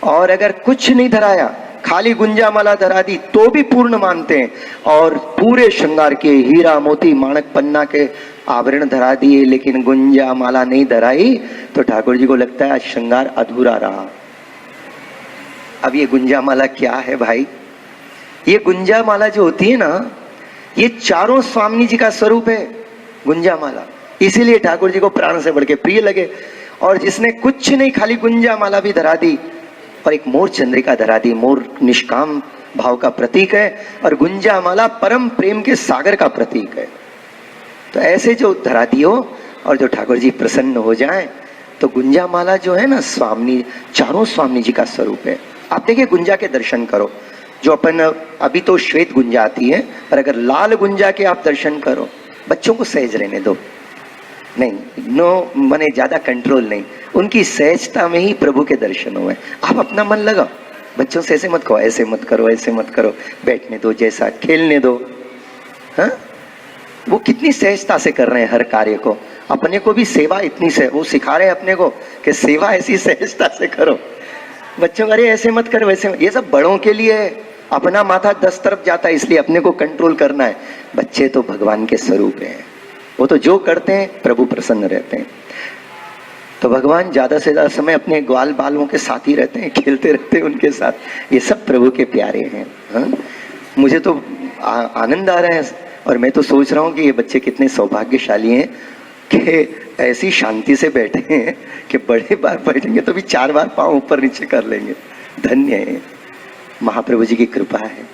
Speaker 1: और अगर कुछ नहीं धराया, खाली गुंजा माला धरा दी तो भी पूर्ण मानते हैं। और पूरे श्रृंगार के हीरा मोती माणक पन्ना के आवरण धरा दिए लेकिन गुंजा माला नहीं धराई तो ठाकुर जी को लगता है आज श्रृंगार अधूरा रहा। अब ये गुंजा माला क्या है भाई? ये गुंजा माला जो होती है ना, ये चारों स्वामी जी का स्वरूप है गुंजा माला, इसीलिए ठाकुर जी को प्राण से बढ़ के प्रिय लगे। और जिसने कुछ नहीं खाली गुंजा माला भी धरा दी और एक मोर चंद्रिका धरा दी, मोर निष्काम भाव का प्रतीक है और गुंजा माला परम प्रेम के सागर का प्रतीक है। तो ऐसे जो धरा दियो और जो ठाकुर जी प्रसन्न हो जाएं, तो गुंजा माला जो है ना स्वामी, चारों स्वामी जी का स्वरूप है। आप देखिए गुंजा के दर्शन करो, जो अपन अभी तो श्वेत गुंजा आती है, पर अगर लाल गुंजा के आप दर्शन करो, बच्चों को सहज रहने दो, नहीं नो मने ज्यादा कंट्रोल नहीं, उनकी सहजता में ही प्रभु के दर्शन हुए। आप अपना मन लगाओ, बच्चों से ऐसे मत कहो, ऐसे मत करो, ऐसे मत करो, बैठने दो, जैसा खेलने दो। हाँ, वो कितनी सहजता से कर रहे हैं हर कार्य को। अपने को भी सेवा इतनी से वो सिखा रहे हैं अपने को कि सेवा ऐसी सहजता से करो। बच्चों अरे ऐसे मत करो, वैसे, ये सब बड़ों के लिए है। अपना माथा 10 तरफ जाता है, इसलिए अपने को कंट्रोल करना है। बच्चे तो भगवान के स्वरूप हैं, वो तो जो करते हैं प्रभु प्रसन्न रहते हैं। तो भगवान ज्यादा से ज्यादा समय अपने ग्वाल बालों के साथ ही रहते हैं, खेलते रहते हैं उनके साथ। ये सब प्रभु के प्यारे हैं। हाँ? मुझे तो आनंद आ रहा है और मैं तो सोच रहा हूँ कि ये बच्चे कितने सौभाग्यशाली हैं कि ऐसी शांति से बैठे हैं कि बड़े बार बैठेंगे तो भी 4 बार पाँव ऊपर नीचे कर लेंगे। धन्य है, महाप्रभु जी की कृपा है।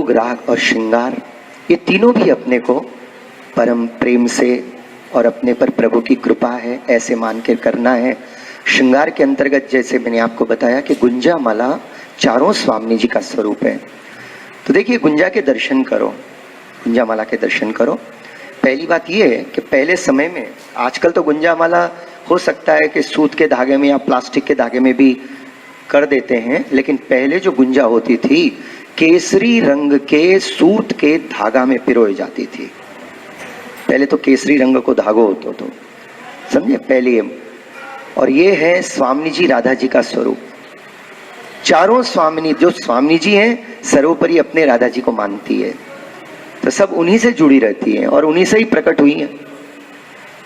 Speaker 1: भोग, राग और श्रृंगार, ये तीनों भी अपने को परम प्रेम से और अपने पर प्रभु की कृपा है ऐसे मान के करना है। श्रृंगार के अंतर्गत जैसे मैंने आपको बताया कि गुंजा माला चारों स्वामी जी का स्वरूप है। तो देखिए, गुंजा के दर्शन करो, गुंजा माला के दर्शन करो। पहली बात ये है कि पहले समय में, आजकल तो गुंजा माला हो सकता है कि सूत के धागे में या प्लास्टिक के धागे में भी कर देते हैं, लेकिन पहले जो गुंजा होती थी केसरी रंग के सूत के धागा में पिरोई जाती थी। पहले तो केसरी रंग को धागो होता तो समझे पहले। और ये है स्वामी जी राधा जी का स्वरूप। चारों स्वामिनी जो स्वामी जी हैं सर्वोपरि अपने राधा जी को मानती है, तो सब उन्हीं से जुड़ी रहती है और उन्हीं से ही प्रकट हुई है।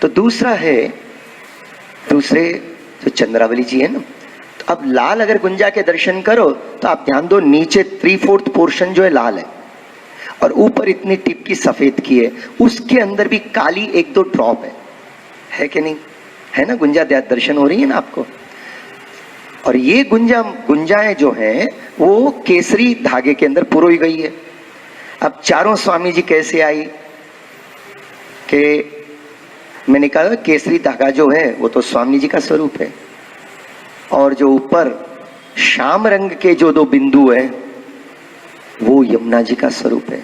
Speaker 1: तो दूसरा है, दूसरे जो चंद्रावली जी है ना, तो अब लाल अगर गुंजा के दर्शन करो तो आप ध्यान दो, नीचे 3/4 पोर्शन जो है लाल है और ऊपर इतनी टिप की सफेद की है, उसके अंदर भी काली 1-2 ड्रॉप है कि नहीं? है ना, गुंजा दर्शन हो रही है ना आपको। और ये गुंजाएं जो हैं वो केसरी धागे के अंदर पुरोई गई है। अब चारों स्वामी जी कैसे आई कि मैंने कहा केसरी धागा जो है वो तो स्वामी जी का स्वरूप है, और जो ऊपर श्याम रंग के जो 2 बिंदु है वो यमुना जी का स्वरूप है।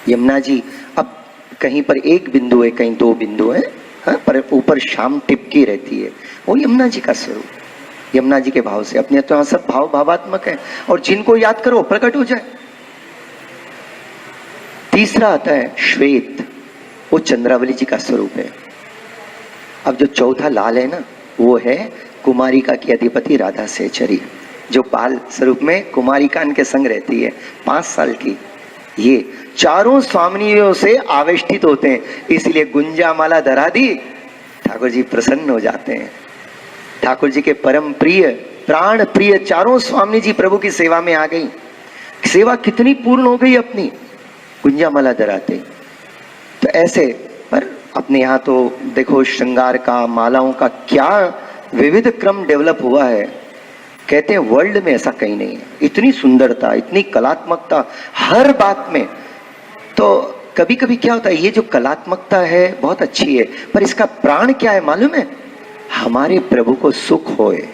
Speaker 1: यमुना जी अब कहीं पर 1 बिंदु है, कहीं 2 बिंदु है, हाँ, पर ऊपर श्याम टिपकी रहती है, वो यमुना जी का स्वरूप, यमुना जी के भाव से। अपने तो यहाँ सब भाव भावात्मक है और जिनको याद करो प्रकट हो जाए। तीसरा आता है श्वेत, वो चंद्रावली जी का स्वरूप है। अब जो चौथा लाल है ना, वो है कुमारिका की अधिपति राधा सहचरी, जो बाल स्वरूप में कुमारिका के संग रहती है, 5 साल की। ये चारों स्वामिनियों से आवेष्टित होते हैं, इसलिए गुंजा माला धरा दी, ठाकुर जी प्रसन्न हो जाते हैं। ठाकुर जी के परम प्रिय, प्राण प्रिय चारों स्वामी जी प्रभु की सेवा में आ गई। सेवा कितनी पूर्ण हो गई अपनी गुंजा माला धराते। तो ऐसे पर अपने यहाँ तो देखो श्रृंगार का, मालाओं का क्या विविध क्रम डेवलप हुआ है। कहते हैं वर्ल्ड में ऐसा कहीं नहीं है, इतनी सुंदरता, इतनी कलात्मकता हर बात में। तो कभी कभी क्या होता है, ये जो कलात्मकता है बहुत अच्छी है, पर इसका प्राण क्या है मालूम है? हमारे प्रभु को सुख होए।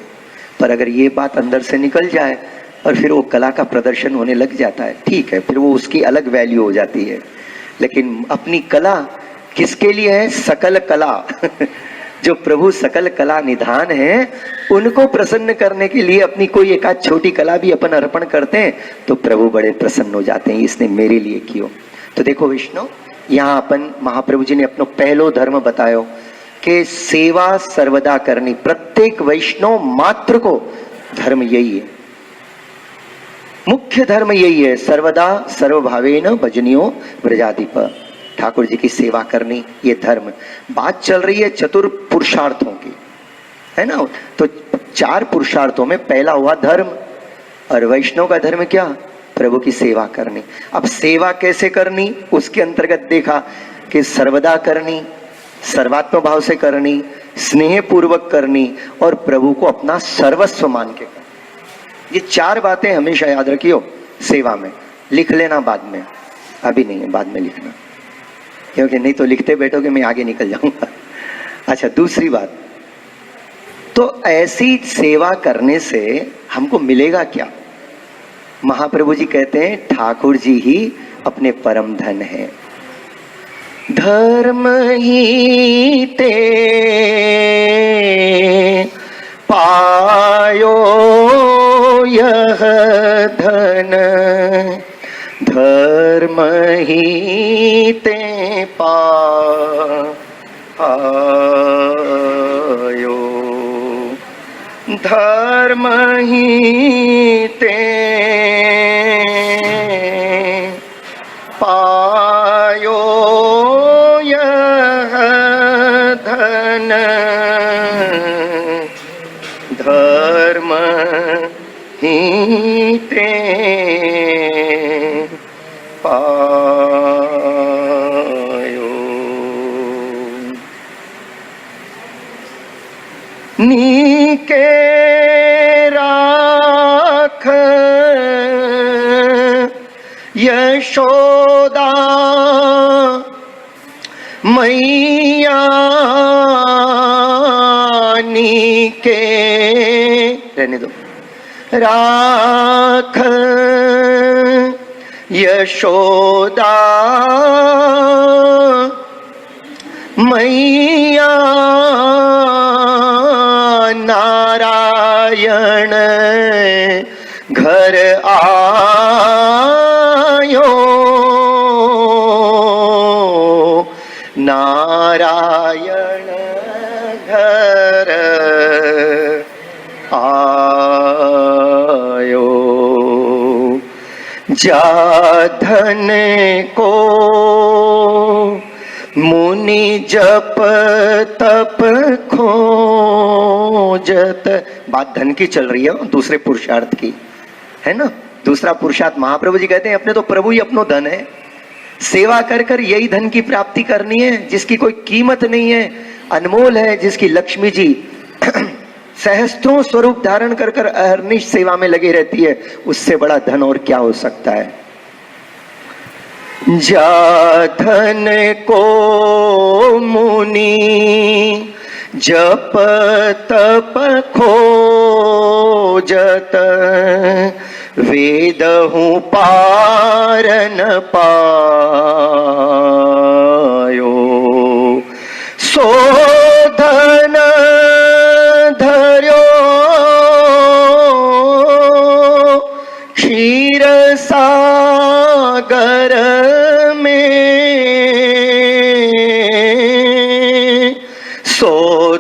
Speaker 1: पर अगर ये बात अंदर से निकल जाए और फिर वो कला का प्रदर्शन होने लग जाता है, ठीक है, फिर वो उसकी अलग वैल्यू हो जाती है। लेकिन अपनी कला किसके लिए है? सकल कला जो प्रभु सकल कला निधान है, उनको प्रसन्न करने के लिए अपनी कोई एक आध छोटी कला भी अपन अर्पण करते हैं तो प्रभु बड़े प्रसन्न हो जाते हैं, इसने मेरे लिए कियो। तो देखो विष्णु, यहाँ अपन महाप्रभु जी ने अपनो पहलो धर्म बतायो कि सेवा सर्वदा करनी। प्रत्येक वैष्णव मात्र को धर्म यही है, मुख्य धर्म यही है, सर्वदा सर्वभावेन भजनियो व्रजाधिप, ठाकुर जी की सेवा करनी, ये धर्म। बात चल रही है चतुर पुरुषार्थों की, है ना। तो 4 पुरुषार्थों में पहला हुआ धर्म, और वैष्णव का धर्म क्या? प्रभु की सेवा करनी। अब सेवा कैसे करनी, उसके अंतर्गत देखा कि सर्वदा करनी, सर्वात्म भाव से करनी, स्नेह पूर्वक करनी, और प्रभु को अपना सर्वस्व मान के करनी। ये 4 बातें हमेशा याद रखियो सेवा में। लिख लेना बाद में, अभी नहीं है, बाद में लिखना, क्योंकि नहीं तो लिखते बैठोगे मैं आगे निकल जाऊंगा। अच्छा, दूसरी बात, तो ऐसी सेवा करने से हमको मिलेगा क्या? महाप्रभु जी कहते हैं ठाकुर जी ही अपने परम धन है। धर्म ही ते पायो यह धन, धर्म ही ते पायो, धर्म ही ते पायो यह धन, धर्म ही ते पायो। नीके राख मैया नीके रहने दो, राख यशोदा मैया नारायण घर आयो, नारायण घर आयो। जाधन को मुनि जप तप खोजत, बात धन की चल रही है, दूसरे पुरुषार्थ की है ना। दूसरा पुरुषार्थ महाप्रभु जी कहते हैं अपने तो प्रभु ही अपनो धन है, सेवा कर कर यही धन की प्राप्ति करनी है, जिसकी कोई कीमत नहीं है, अनमोल है, जिसकी लक्ष्मी जी सहस्त्रों स्वरूप धारण कर कर अहर्निश सेवा में लगी रहती है, उससे बड़ा धन और क्या हो सकता है। जाधन को मुनि जप तप खोजत, वेद हूँ पार न पायो, सो धन धर्यो क्षीर सागर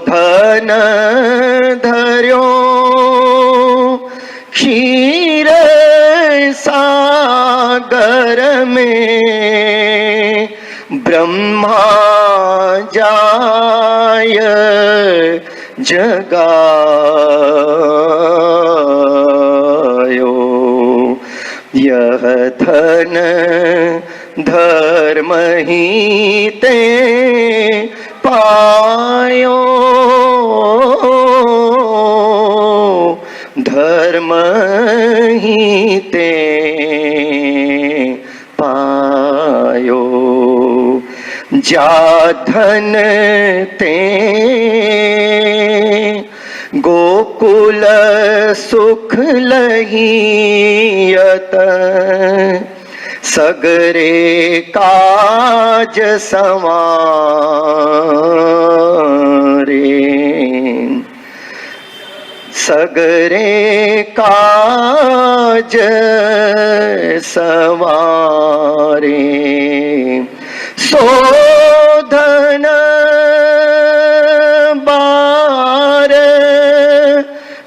Speaker 1: धन धर्यो क्षीर सागर में, ब्रह्मा जाय जगायो, यह धन धर्म ही ते पायो, धर्म ही ते पायो। जाधन ते गोकुल सुख लहियत, सगरे काज संवारे, सगरे काज संवारे, शोधन बार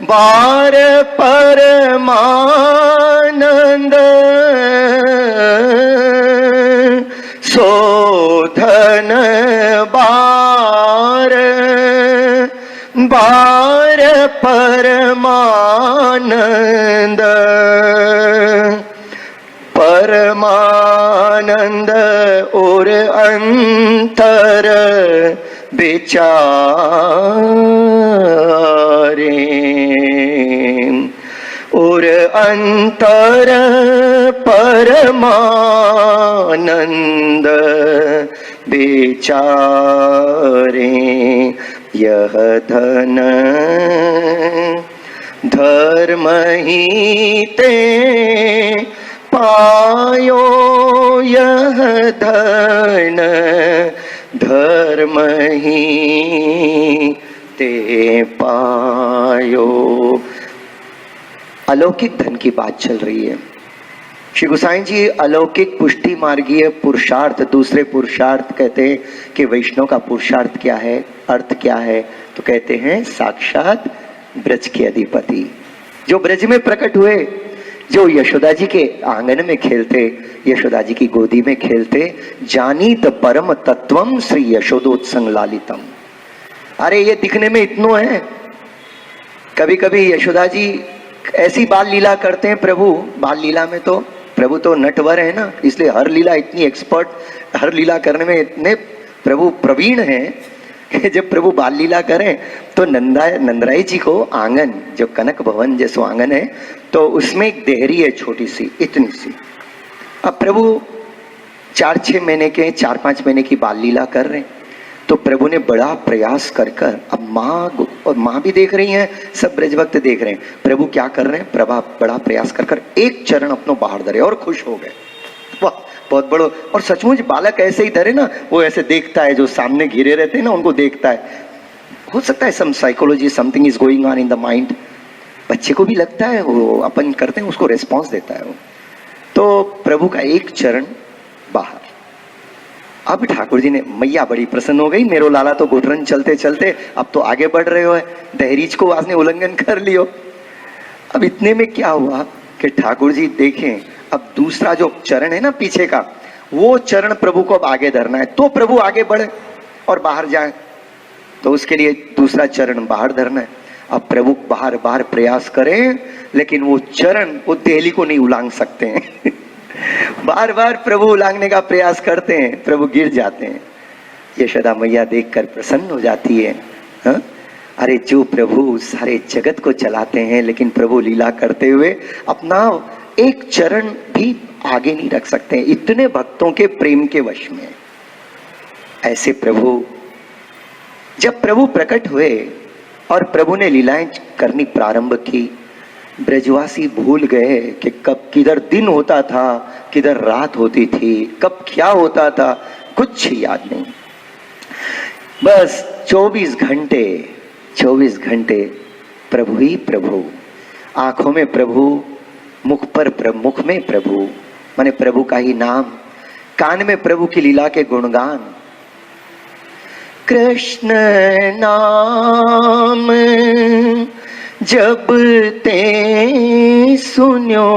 Speaker 1: बार परमानंद, शोधन बार बार परमानंद, परमानंद और अंतर विचारे, और अंतर परमानंद विचारे, यह धन धर्म ही ते पायो, यह धन धर्म ही ते पायो। अलौकिक धन की बात चल रही है। श्री गोसाई जी अलौकिक पुष्टि मार्गीय पुरुषार्थ, दूसरे पुरुषार्थ कहते हैं कि वैष्णव का पुरुषार्थ क्या है, अर्थ क्या है, तो कहते हैं साक्षात ब्रज के अधिपति, जो ब्रज में प्रकट हुए, जो यशोदा जी के आंगन में खेलते, यशोदा जी की गोदी में खेलते, जानीत परम तत्वम श्री यशोदोत्संग लालितम। अरे ये दिखने में इतनो है, कभी कभी यशोदा जी ऐसी बाल लीला करते हैं। प्रभु बाल लीला में तो प्रभु तो नटवर है ना, इसलिए हर लीला इतनी एक्सपर्ट, हर लीला करने में इतने प्रभु प्रवीण हैं कि जब प्रभु बाल लीला करें तो नंदराई जी को आंगन, जो कनक भवन जैसो आंगन है, तो उसमें एक देहरी है छोटी सी, इतनी सी। अब प्रभु 4-6 महीने के, 4-5 महीने की बाल लीला कर रहे हैं। तो प्रभु ने बड़ा प्रयास कर कर, अब माँ और माँ भी देख रही हैं, सब ब्रजभक्त देख रहे हैं, प्रभु क्या कर रहे हैं, प्रभा बड़ा प्रयास कर कर एक चरण अपनो बाहर धरे और खुश हो गए। वाह, बहुत बड़ो। और सचमुच बालक ऐसे ही धरे ना, वो ऐसे देखता है, जो सामने घिरे रहते हैं ना उनको देखता है। हो सकता है some psychology, something is going on in the mind. बच्चे को भी लगता है, वो अपन करते हैं उसको रेस्पॉन्स देता है वो। तो प्रभु का एक चरण बाहर। अब ठाकुर जी ने, मैया बड़ी प्रसन्न हो गई, मेरो लाला तो घुटरन चलते चलते अब तो आगे बढ़ रहे हो है, दहरीज को आज ने उल्लंघन कर लियो। अब इतने में क्या हुआ कि ठाकुर जी देखें, अब दूसरा जो चरण है ना पीछे का, वो चरण प्रभु को अब आगे धरना है, तो प्रभु आगे बढ़े और बाहर जाए, तो उसके लिए दूसरा चरण बाहर धरना है। अब प्रभु बाहर बाहर प्रयास करें, लेकिन वो चरण वो देहली को नहीं उलांग सकते हैं। बार बार प्रभु उलांघने का प्रयास करते हैं, प्रभु गिर जाते हैं। यशोदा मैया देखकर प्रसन्न हो जाती है। हा? अरे जो प्रभु सारे जगत को चलाते हैं, लेकिन प्रभु लीला करते हुए अपना एक चरण भी आगे नहीं रख सकते, इतने भक्तों के प्रेम के वश में। ऐसे प्रभु, जब प्रभु प्रकट हुए और प्रभु ने लीलाएं करनी प्रारंभ की, ब्रजवासी भूल गए कि कब किधर दिन होता था, किधर रात होती थी, कब क्या होता था, कुछ याद नहीं। बस 24 घंटे प्रभु ही प्रभु, आंखों में प्रभु, मुख में प्रभु, माने प्रभु का ही नाम, कान में प्रभु की लीला के गुणगान। कृष्ण नाम जब ते सुन्यो,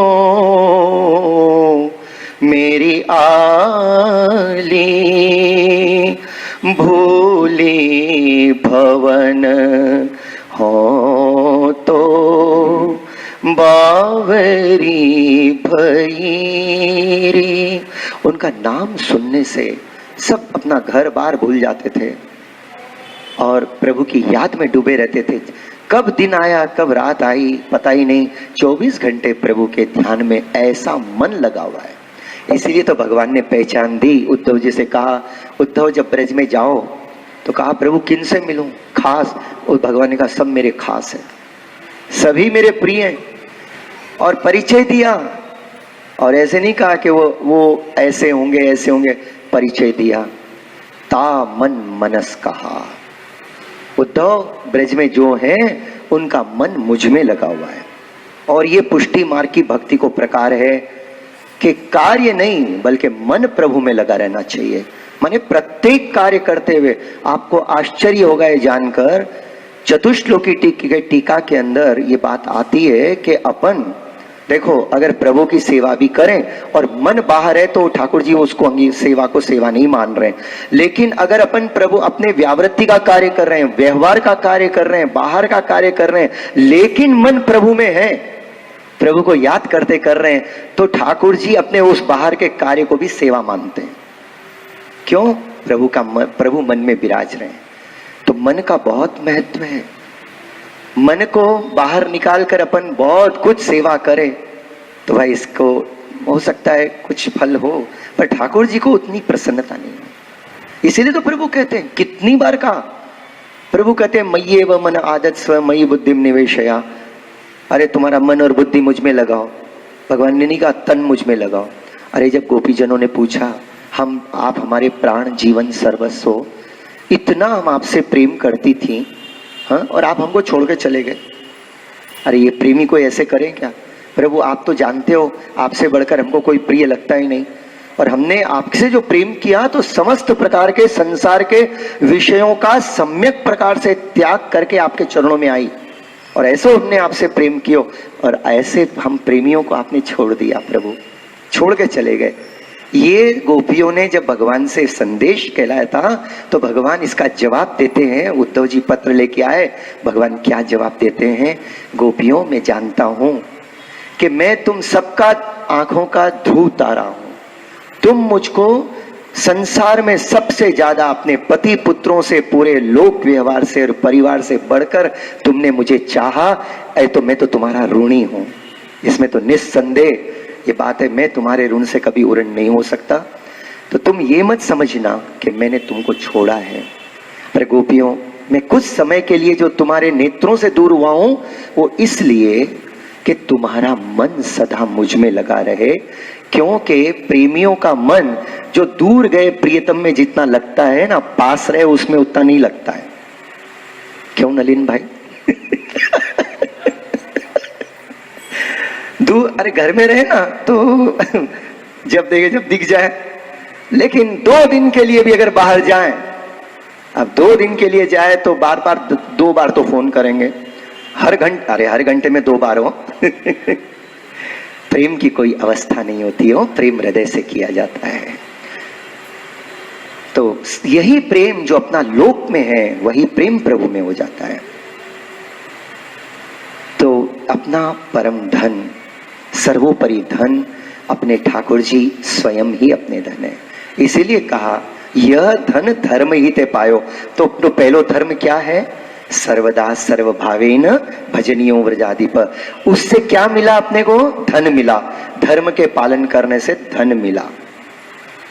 Speaker 1: मेरी आली भूली भवन हो तो बावरी भईरी। उनका नाम सुनने से सब अपना घर बार भूल जाते थे और प्रभु की याद में डूबे रहते थे। कब दिन आया, कब रात आई, पता ही नहीं। 24 घंटे प्रभु के ध्यान में ऐसा मन लगा हुआ है। इसीलिए तो भगवान ने पहचान दी। उद्धव जी से कहा, उद्धव जब ब्रज में जाओ, तो कहा प्रभु किन से मिलूं खास? और भगवान ने कहा सब मेरे खास है, सभी मेरे प्रिय हैं। और परिचय दिया, और ऐसे नहीं कहा कि वो ऐसे होंगे, परिचय दिया। ता मन मनस कहा, उद्धव ब्रज में जो है उनका मन मुझ में लगा हुआ है। और ये पुष्टि मार्ग की भक्ति को प्रकार है कि कार्य नहीं बल्कि मन प्रभु में लगा रहना चाहिए। माने प्रत्येक कार्य करते हुए आपको आश्चर्य होगा ये जानकर, चतुश्लोकी टीका के अंदर ये बात आती है कि अपन देखो, अगर प्रभु की सेवा भी करें और मन बाहर है तो ठाकुर जी उसको सेवा को सेवा नहीं मान रहे हैं। लेकिन अगर अपन प्रभु अपने व्यावृत्ति का कार्य कर रहे हैं, व्यवहार का कार्य कर रहे हैं, बाहर का कार्य कर रहे हैं, लेकिन मन प्रभु में है, प्रभु को याद करते कर रहे हैं, तो ठाकुर जी अपने उस बाहर के कार्य को भी सेवा मानते हैं। क्यों? प्रभु मन में विराज रहे हैं। तो मन का बहुत महत्व है। मन को बाहर निकाल कर अपन बहुत कुछ सेवा करें तो भाई इसको हो सकता है कुछ फल हो, पर ठाकुर जी को उतनी प्रसन्नता नहीं है। इसीलिए तो प्रभु कहते हैं, कितनी बार कहा, प्रभु कहते हैं मय्येव मन आदत स्व मयि बुद्धिम निवेशया। अरे तुम्हारा मन और बुद्धि मुझ में लगाओ। भगवान ने नहीं कहा तन मुझ में लगाओ। अरे जब गोपीजनों ने पूछा, आप हमारे प्राण जीवन सर्वस्व हो, इतना हम आपसे प्रेम करती थी, हाँ, और आप हमको छोड़ के चले गए। अरे ये प्रेमी कोई ऐसे करें क्या? प्रभु आप तो जानते हो, आपसे बढ़कर हमको कोई प्रिय लगता ही नहीं, और हमने आपसे जो प्रेम किया तो समस्त प्रकार के संसार के विषयों का सम्यक प्रकार से त्याग करके आपके चरणों में आई, और ऐसे हमने आपसे प्रेम किया, और ऐसे हम प्रेमियों को आपने छोड़ दिया, प्रभु छोड़ के चले गए। ये गोपियों ने जब भगवान से संदेश कहलाया था तो भगवान इसका जवाब देते हैं। उद्धव जी पत्र लेके आए, भगवान क्या जवाब देते हैं? गोपियों, मैं जानता हूं कि मैं तुम सबका आंखों का ध्रुव तारा हूं। तुम मुझको संसार में सबसे ज्यादा अपने पति पुत्रों से, पूरे लोक व्यवहार से और परिवार से बढ़कर तुमने मुझे चाहा, तो मैं तो तुम्हारा ऋणी हूं। इसमें तो निस्संदेह ये बात है, मैं तुम्हारे ऋण से कभी उऋण नहीं हो सकता। तो तुम ये मत समझना कि मैंने तुमको छोड़ा है। पर गोपियों, मैं कुछ समय के लिए जो तुम्हारे नेत्रों से दूर हुआ हूं वो इसलिए कि तुम्हारा मन सदा मुझ में लगा रहे, क्योंकि प्रेमियों का मन जो दूर गए प्रियतम में जितना लगता है ना, पास रहे उसमें उतना नहीं लगता है। क्यों नलिन भाई? दूर, अरे घर में रहे ना तो जब देखे जब दिख जाए, लेकिन 2 दिन के लिए भी अगर बाहर जाएं, अब 2 दिन के लिए जाए तो बार बार 2 बार तो फोन करेंगे, हर घंटे में 2 बार हो। प्रेम की कोई अवस्था नहीं होती हो, प्रेम हृदय से किया जाता है। तो यही प्रेम जो अपना लोक में है वही प्रेम प्रभु में हो जाता है। तो अपना परम धन, सर्वोपरि धन अपने ठाकुर जी स्वयं ही अपने धन है। इसीलिए कहा यह धन धर्म ही ते पायो। तो पहलो धर्म क्या है? सर्वदा सर्वभावेन भजनियो व्रजाधिप। उससे क्या मिला अपने को? धन मिला। धर्म के पालन करने से धन मिला।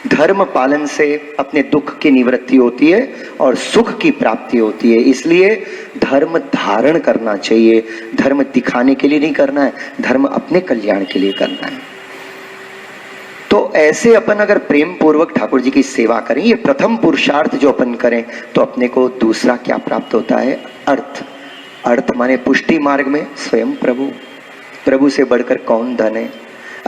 Speaker 1: धर्म पालन से अपने दुख की निवृत्ति होती है और सुख की प्राप्ति होती है। इसलिए धर्म धारण करना चाहिए। धर्म दिखाने के लिए नहीं करना है, धर्म अपने कल्याण के लिए करना है। तो ऐसे अपन अगर प्रेम पूर्वक ठाकुर जी की सेवा करें, ये प्रथम पुरुषार्थ जो अपन करें, तो अपने को दूसरा क्या प्राप्त होता है? अर्थ। अर्थ माने पुष्टि मार्ग में स्वयं प्रभु। प्रभु से बढ़कर कौन धन है?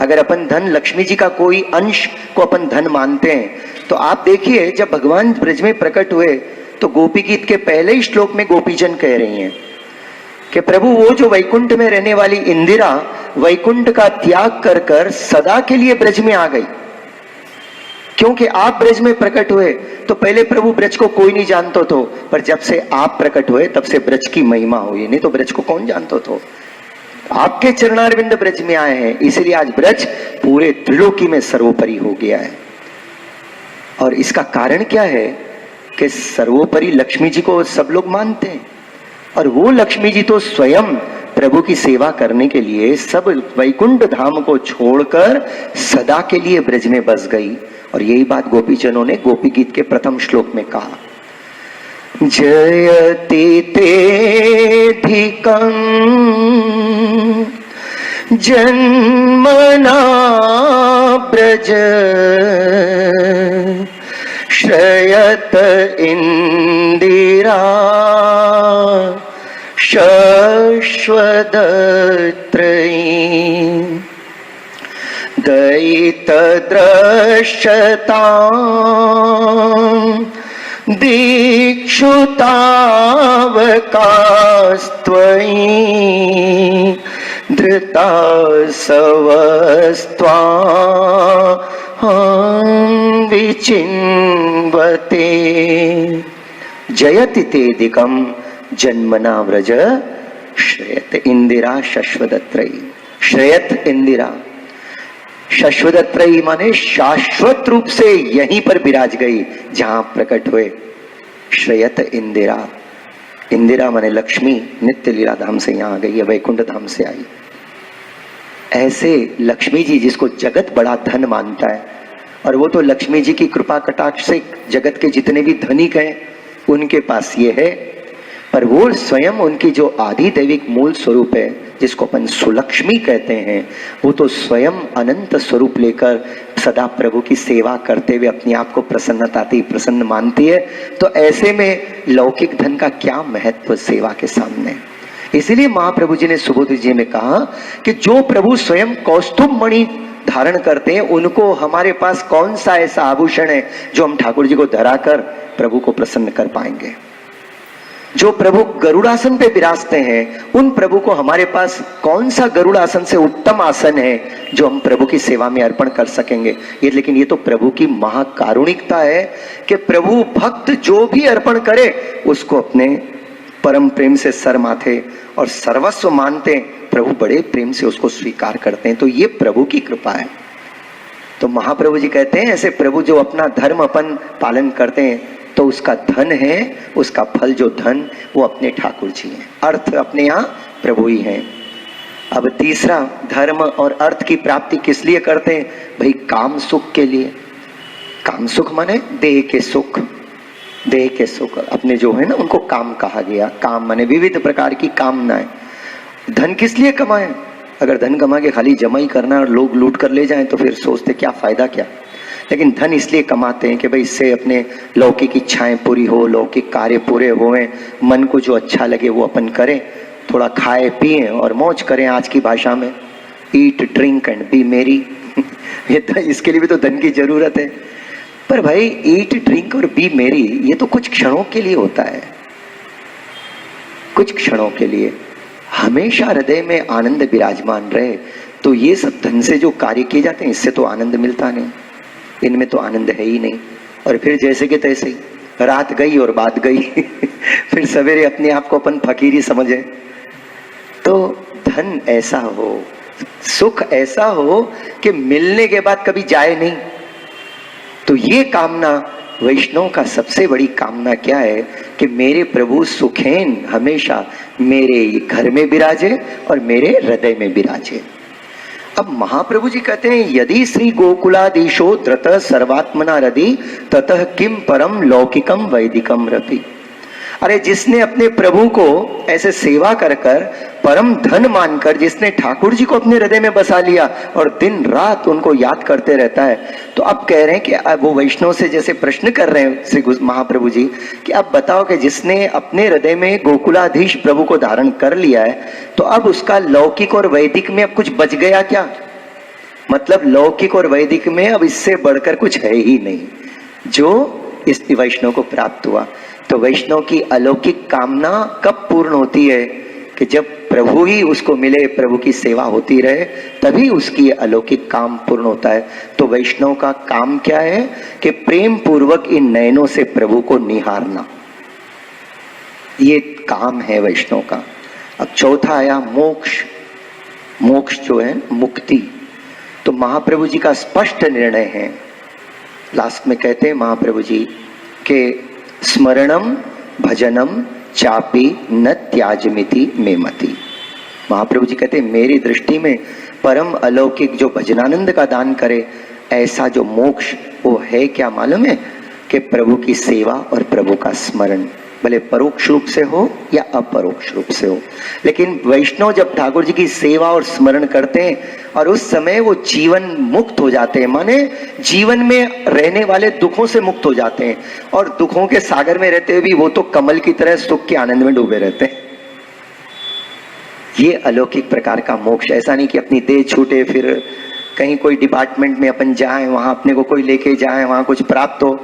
Speaker 1: अगर अपन धन लक्ष्मी जी का कोई अंश को अपन धन मानते हैं, तो आप देखिए जब भगवान ब्रज में प्रकट हुए तो गोपी गीत के पहले ही श्लोक में गोपीजन कह रही हैं कि प्रभु वो जो वैकुंठ में रहने वाली इंदिरा वैकुंठ का त्याग कर कर सदा के लिए ब्रज में आ गई। क्योंकि आप ब्रज में प्रकट हुए तो पहले प्रभु ब्रज को कोई नहीं जानता तो, पर जब से आप प्रकट हुए तब से ब्रज की महिमा हुई। नहीं तो ब्रज को कौन जानता तो? आपके चरणारविंद ब्रज में आए हैं, इसलिए आज ब्रज पूरे त्रिलोकी में सर्वोपरि हो गया है। और इसका कारण क्या है कि सर्वोपरि लक्ष्मी जी को सब लोग मानते हैं, और वो लक्ष्मी जी तो स्वयं प्रभु की सेवा करने के लिए सब वैकुंठ धाम को छोड़कर सदा के लिए ब्रज में बस गई। और यही बात गोपीजनों ने गोपी गीत के प्रथम श्लोक में कहा, जयति तेऽधिकं जन्मना ब्रज श्रयत इंदिरा शश्वदत्रयी दयितदृश्यताम् दीक्षुतावकास्त्वयि धृतासवस्त्वां विचिन्वते। जयति तेऽधिकं जन्मना व्रज श्रयत इंदिरा शश्वदत्रयी। श्रयत इंदिरा, शश्वदत्रयी माने शाश्वत रूप से यहीं पर विराज गई जहां प्रकट हुए। श्रयत इंदिरा, इंदिरा माने लक्ष्मी नित्य लीला धाम से यहां आ गई है, वैकुंठ धाम से आई। ऐसे लक्ष्मी जी जिसको जगत बड़ा धन मानता है, और वो तो लक्ष्मी जी की कृपा कटाक्ष से जगत के जितने भी धनिक हैं उनके पास ये है, पर वो स्वयं उनकी जो आदि दैविक मूल स्वरूप है जिसको अपन सुलक्ष्मी कहते हैं, वो तो स्वयं अनंत स्वरूप लेकर सदा प्रभु की सेवा करते हुए अपने आप को प्रसन्न मानती है। तो ऐसे में लौकिक धन का क्या महत्व सेवा के सामने। इसीलिए महाप्रभु जी ने सुबोध जी में कहा कि जो प्रभु स्वयं कौस्तुभ मणि धारण करते हैं, उनको हमारे पास कौन सा ऐसा आभूषण है जो हम ठाकुर जी को धराकर प्रभु को प्रसन्न कर पाएंगे। जो प्रभु गरुड़ासन पे विराजते हैं, उन प्रभु को हमारे पास कौन सा गरुड़ासन से उत्तम आसन है जो हम प्रभु की सेवा में अर्पण कर सकेंगे। ये लेकिन ये तो प्रभु की महाकारुणिकता है कि प्रभु भक्त जो भी अर्पण करे उसको अपने परम प्रेम से सर माथे और सर्वस्व मानते, प्रभु बड़े प्रेम से उसको स्वीकार करते हैं। तो ये प्रभु की कृपा है। तो महाप्रभु जी कहते हैं ऐसे प्रभु जो अपना धर्म अपन पालन करते हैं तो उसका धन है, उसका फल जो धन वो अपने ठाकुर जी हैं। अर्थ अपने यहाँ प्रभु ही हैं। अब तीसरा, धर्म और अर्थ की प्राप्ति किस लिए करते हैं? भाई काम सुख के लिए। काम सुख माने देह के सुख, देह के सुख अपने जो है ना उनको काम कहा गया। काम माने विविध प्रकार की कामनाएं। धन किस लिए कमाएं? अगर धन कमा के खाली जमा ही करना और लोग लूट कर ले जाएं तो फिर सोचते क्या फायदा क्या। लेकिन धन इसलिए कमाते हैं कि भाई इससे अपने लौकिक इच्छाएं पूरी हो, लौकिक कार्य पूरे होएं, मन को जो अच्छा लगे वो अपन करें, थोड़ा खाए पिए और मौज करें। आज की भाषा में ईट ड्रिंक एंड बी मेरी ये तो इसके लिए भी तो धन की जरूरत है। पर भाई ईट ड्रिंक और बी मेरी ये तो कुछ क्षणों के लिए होता है, कुछ क्षणों के लिए। हमेशा हृदय में आनंद विराजमान रहे तो ये सब धन से जो कार्य किए जाते हैं इससे तो आनंद मिलता नहीं, इनमें तो आनंद है ही नहीं। और फिर जैसे कि तैसे ही रात गई और बात गई फिर सवेरे अपने आप को अपन फकीरी समझे। तो धन ऐसा हो, सुख ऐसा हो कि मिलने के बाद कभी जाए नहीं। तो ये कामना वैष्णव का सबसे बड़ी कामना क्या है कि मेरे प्रभु सुखेन हमेशा मेरे घर में विराजे और मेरे हृदय में विराजे। अब महाप्रभु जी कहते हैं यदि श्री गोकुलाधीशो द्रत सर्वात्मना रदि ततः किम परम लौकिकम वैदिकम रति। अरे जिसने अपने प्रभु को ऐसे सेवा कर कर परम धन मानकर जिसने ठाकुर जी को अपने हृदय में बसा लिया और दिन रात उनको याद करते रहता है, तो अब कह रहे हैं कि अब वो वैष्णव से जैसे प्रश्न कर रहे हैं श्री महाप्रभु जी कि अब बताओ कि जिसने अपने हृदय में गोकुलाधीश प्रभु को धारण कर लिया है तो अब उसका लौकिक और वैदिक में अब कुछ बच गया क्या? मतलब लौकिक और वैदिक में अब इससे बढ़कर कुछ है ही नहीं जो इस वैष्णव को प्राप्त हुआ। तो वैष्णव की अलौकिक कामना कब पूर्ण होती है कि जब प्रभु ही उसको मिले, प्रभु की सेवा होती रहे, तभी उसकी अलौकिक काम पूर्ण होता है। तो वैष्णव का काम क्या है कि प्रेम पूर्वक इन नयनों से प्रभु को निहारना, ये काम है वैष्णव का। अब चौथा आया मोक्ष। मोक्ष जो है मुक्ति, तो महाप्रभु जी का स्पष्ट निर्णय है। लास्ट में कहते हैं महाप्रभु जी के स्मरणम भजनम चापी न त्याजमिति में मति। महाप्रभु जी कहते हैं मेरी दृष्टि में परम अलौकिक जो भजनानंद का दान करे ऐसा जो मोक्ष वो है क्या मालूम है कि प्रभु की सेवा और प्रभु का स्मरण, भले परोक्ष रूप से हो या अपरोक्ष रूप से हो। लेकिन वैष्णव जब ठाकुर जी की सेवा और स्मरण करते हैं और उस समय वो जीवन मुक्त हो जाते हैं, माने जीवन में रहने वाले दुखों से मुक्त हो जाते हैं और दुखों के सागर में रहते हुए भी वो तो कमल की तरह सुख के आनंद में डूबे रहते हैं। ये अलौकिक प्रकार का मोक्ष। ऐसा नहीं कि अपनी देह छूटे फिर कहीं कोई डिपार्टमेंट में अपन जाएं, वहां अपने को कोई लेके जाए, वहां कुछ प्राप्त हो,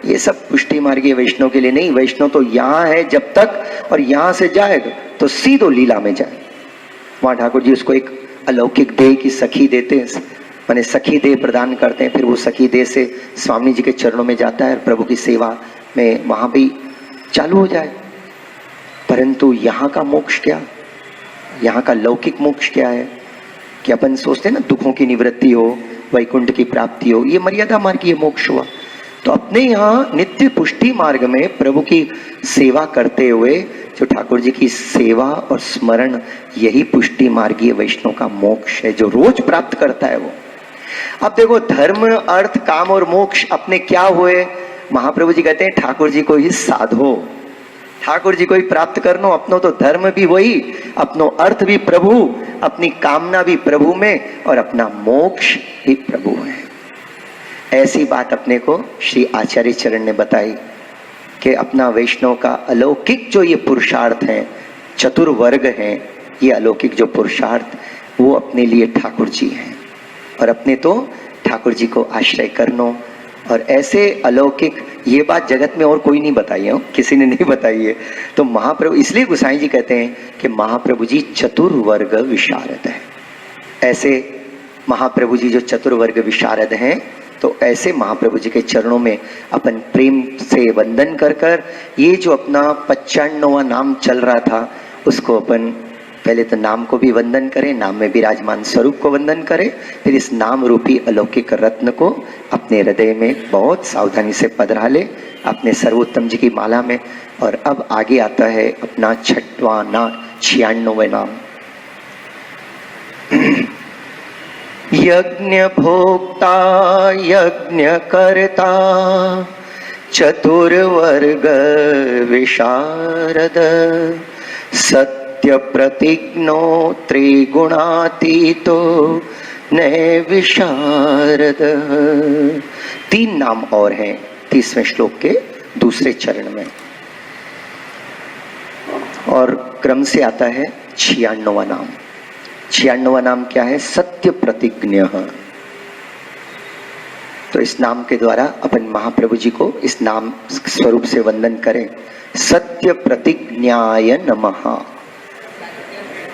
Speaker 1: ये सब पुष्टि मार्गीय वैष्णव के लिए नहीं। वैष्णव तो यहाँ है जब तक, और यहाँ से जाएगा तो सीधो लीला में जाए। वहां ठाकुर जी उसको एक अलौकिक देह की सखी देते हैं, माने सखी देह प्रदान करते हैं। फिर वो सखी देह से स्वामी जी के चरणों में जाता है और प्रभु की सेवा में वहां भी चालू हो जाए। परंतु यहाँ का मोक्ष क्या, यहाँ का लौकिक मोक्ष क्या है कि अपन सोचते हैं ना दुखों की निवृत्ति हो, वैकुंठ की प्राप्ति हो, ये मर्यादा मार्ग ये मोक्ष हुआ। तो अपने यहाँ नित्य पुष्टि मार्ग में प्रभु की सेवा करते हुए जो ठाकुर जी की सेवा और स्मरण, यही पुष्टि मार्गीय वैष्णव का मोक्ष है जो रोज प्राप्त करता है वो। अब देखो धर्म अर्थ काम और मोक्ष अपने क्या हुए, महाप्रभु जी कहते हैं ठाकुर जी को ही साधो, ठाकुर जी को ही प्राप्त करनो। अपनो तो धर्म भी वही, अपनो अर्थ भी प्रभु, अपनी कामना भी प्रभु में और अपना मोक्ष भी प्रभु है। ऐसी बात अपने को श्री आचार्य चरण ने बताई कि अपना वैष्णव का अलौकिक जो ये पुरुषार्थ है, चतुर्वर्ग हैं, ये अलौकिक जो पुरुषार्थ वो अपने लिए ठाकुर जी हैं और अपने तो ठाकुर जी को आश्रय करनो। और ऐसे अलौकिक ये बात जगत में और कोई नहीं बताई है, किसी ने नहीं बताई है। तो महाप्रभु, इसलिए गोसाई जी कहते हैं कि महाप्रभु जी चतुर्वर्ग विशारद है। ऐसे महाप्रभु जी जो चतुर्वर्ग विशारद हैं, तो ऐसे महाप्रभु जी के चरणों में अपन प्रेम से वंदन कर कर ये जो अपना 95वां नाम चल रहा था उसको अपन पहले तो नाम को भी वंदन करें, नाम में विराजमान स्वरूप को वंदन करें, फिर इस नाम रूपी अलौकिक रत्न को अपने हृदय में बहुत सावधानी से पधरा ले अपने सर्वोत्तम जी की माला में। और अब आगे आता है अपना 96वां नाम। यज्ञ भोक्ता यज्ञ कर्ता चतुर्वर्ग विशारद सत्य प्रतिज्ञो त्रिगुणातीतो नैविशारद। 3 नाम और हैं 30वें श्लोक के दूसरे चरण में, और क्रम से आता है 96वां नाम। 96वां नाम क्या है? सत्य प्रतिज्ञ। तो इस नाम के द्वारा अपन महाप्रभु जी को इस नाम स्वरूप से वंदन करें। सत्य प्रतिज्ञाय नमः,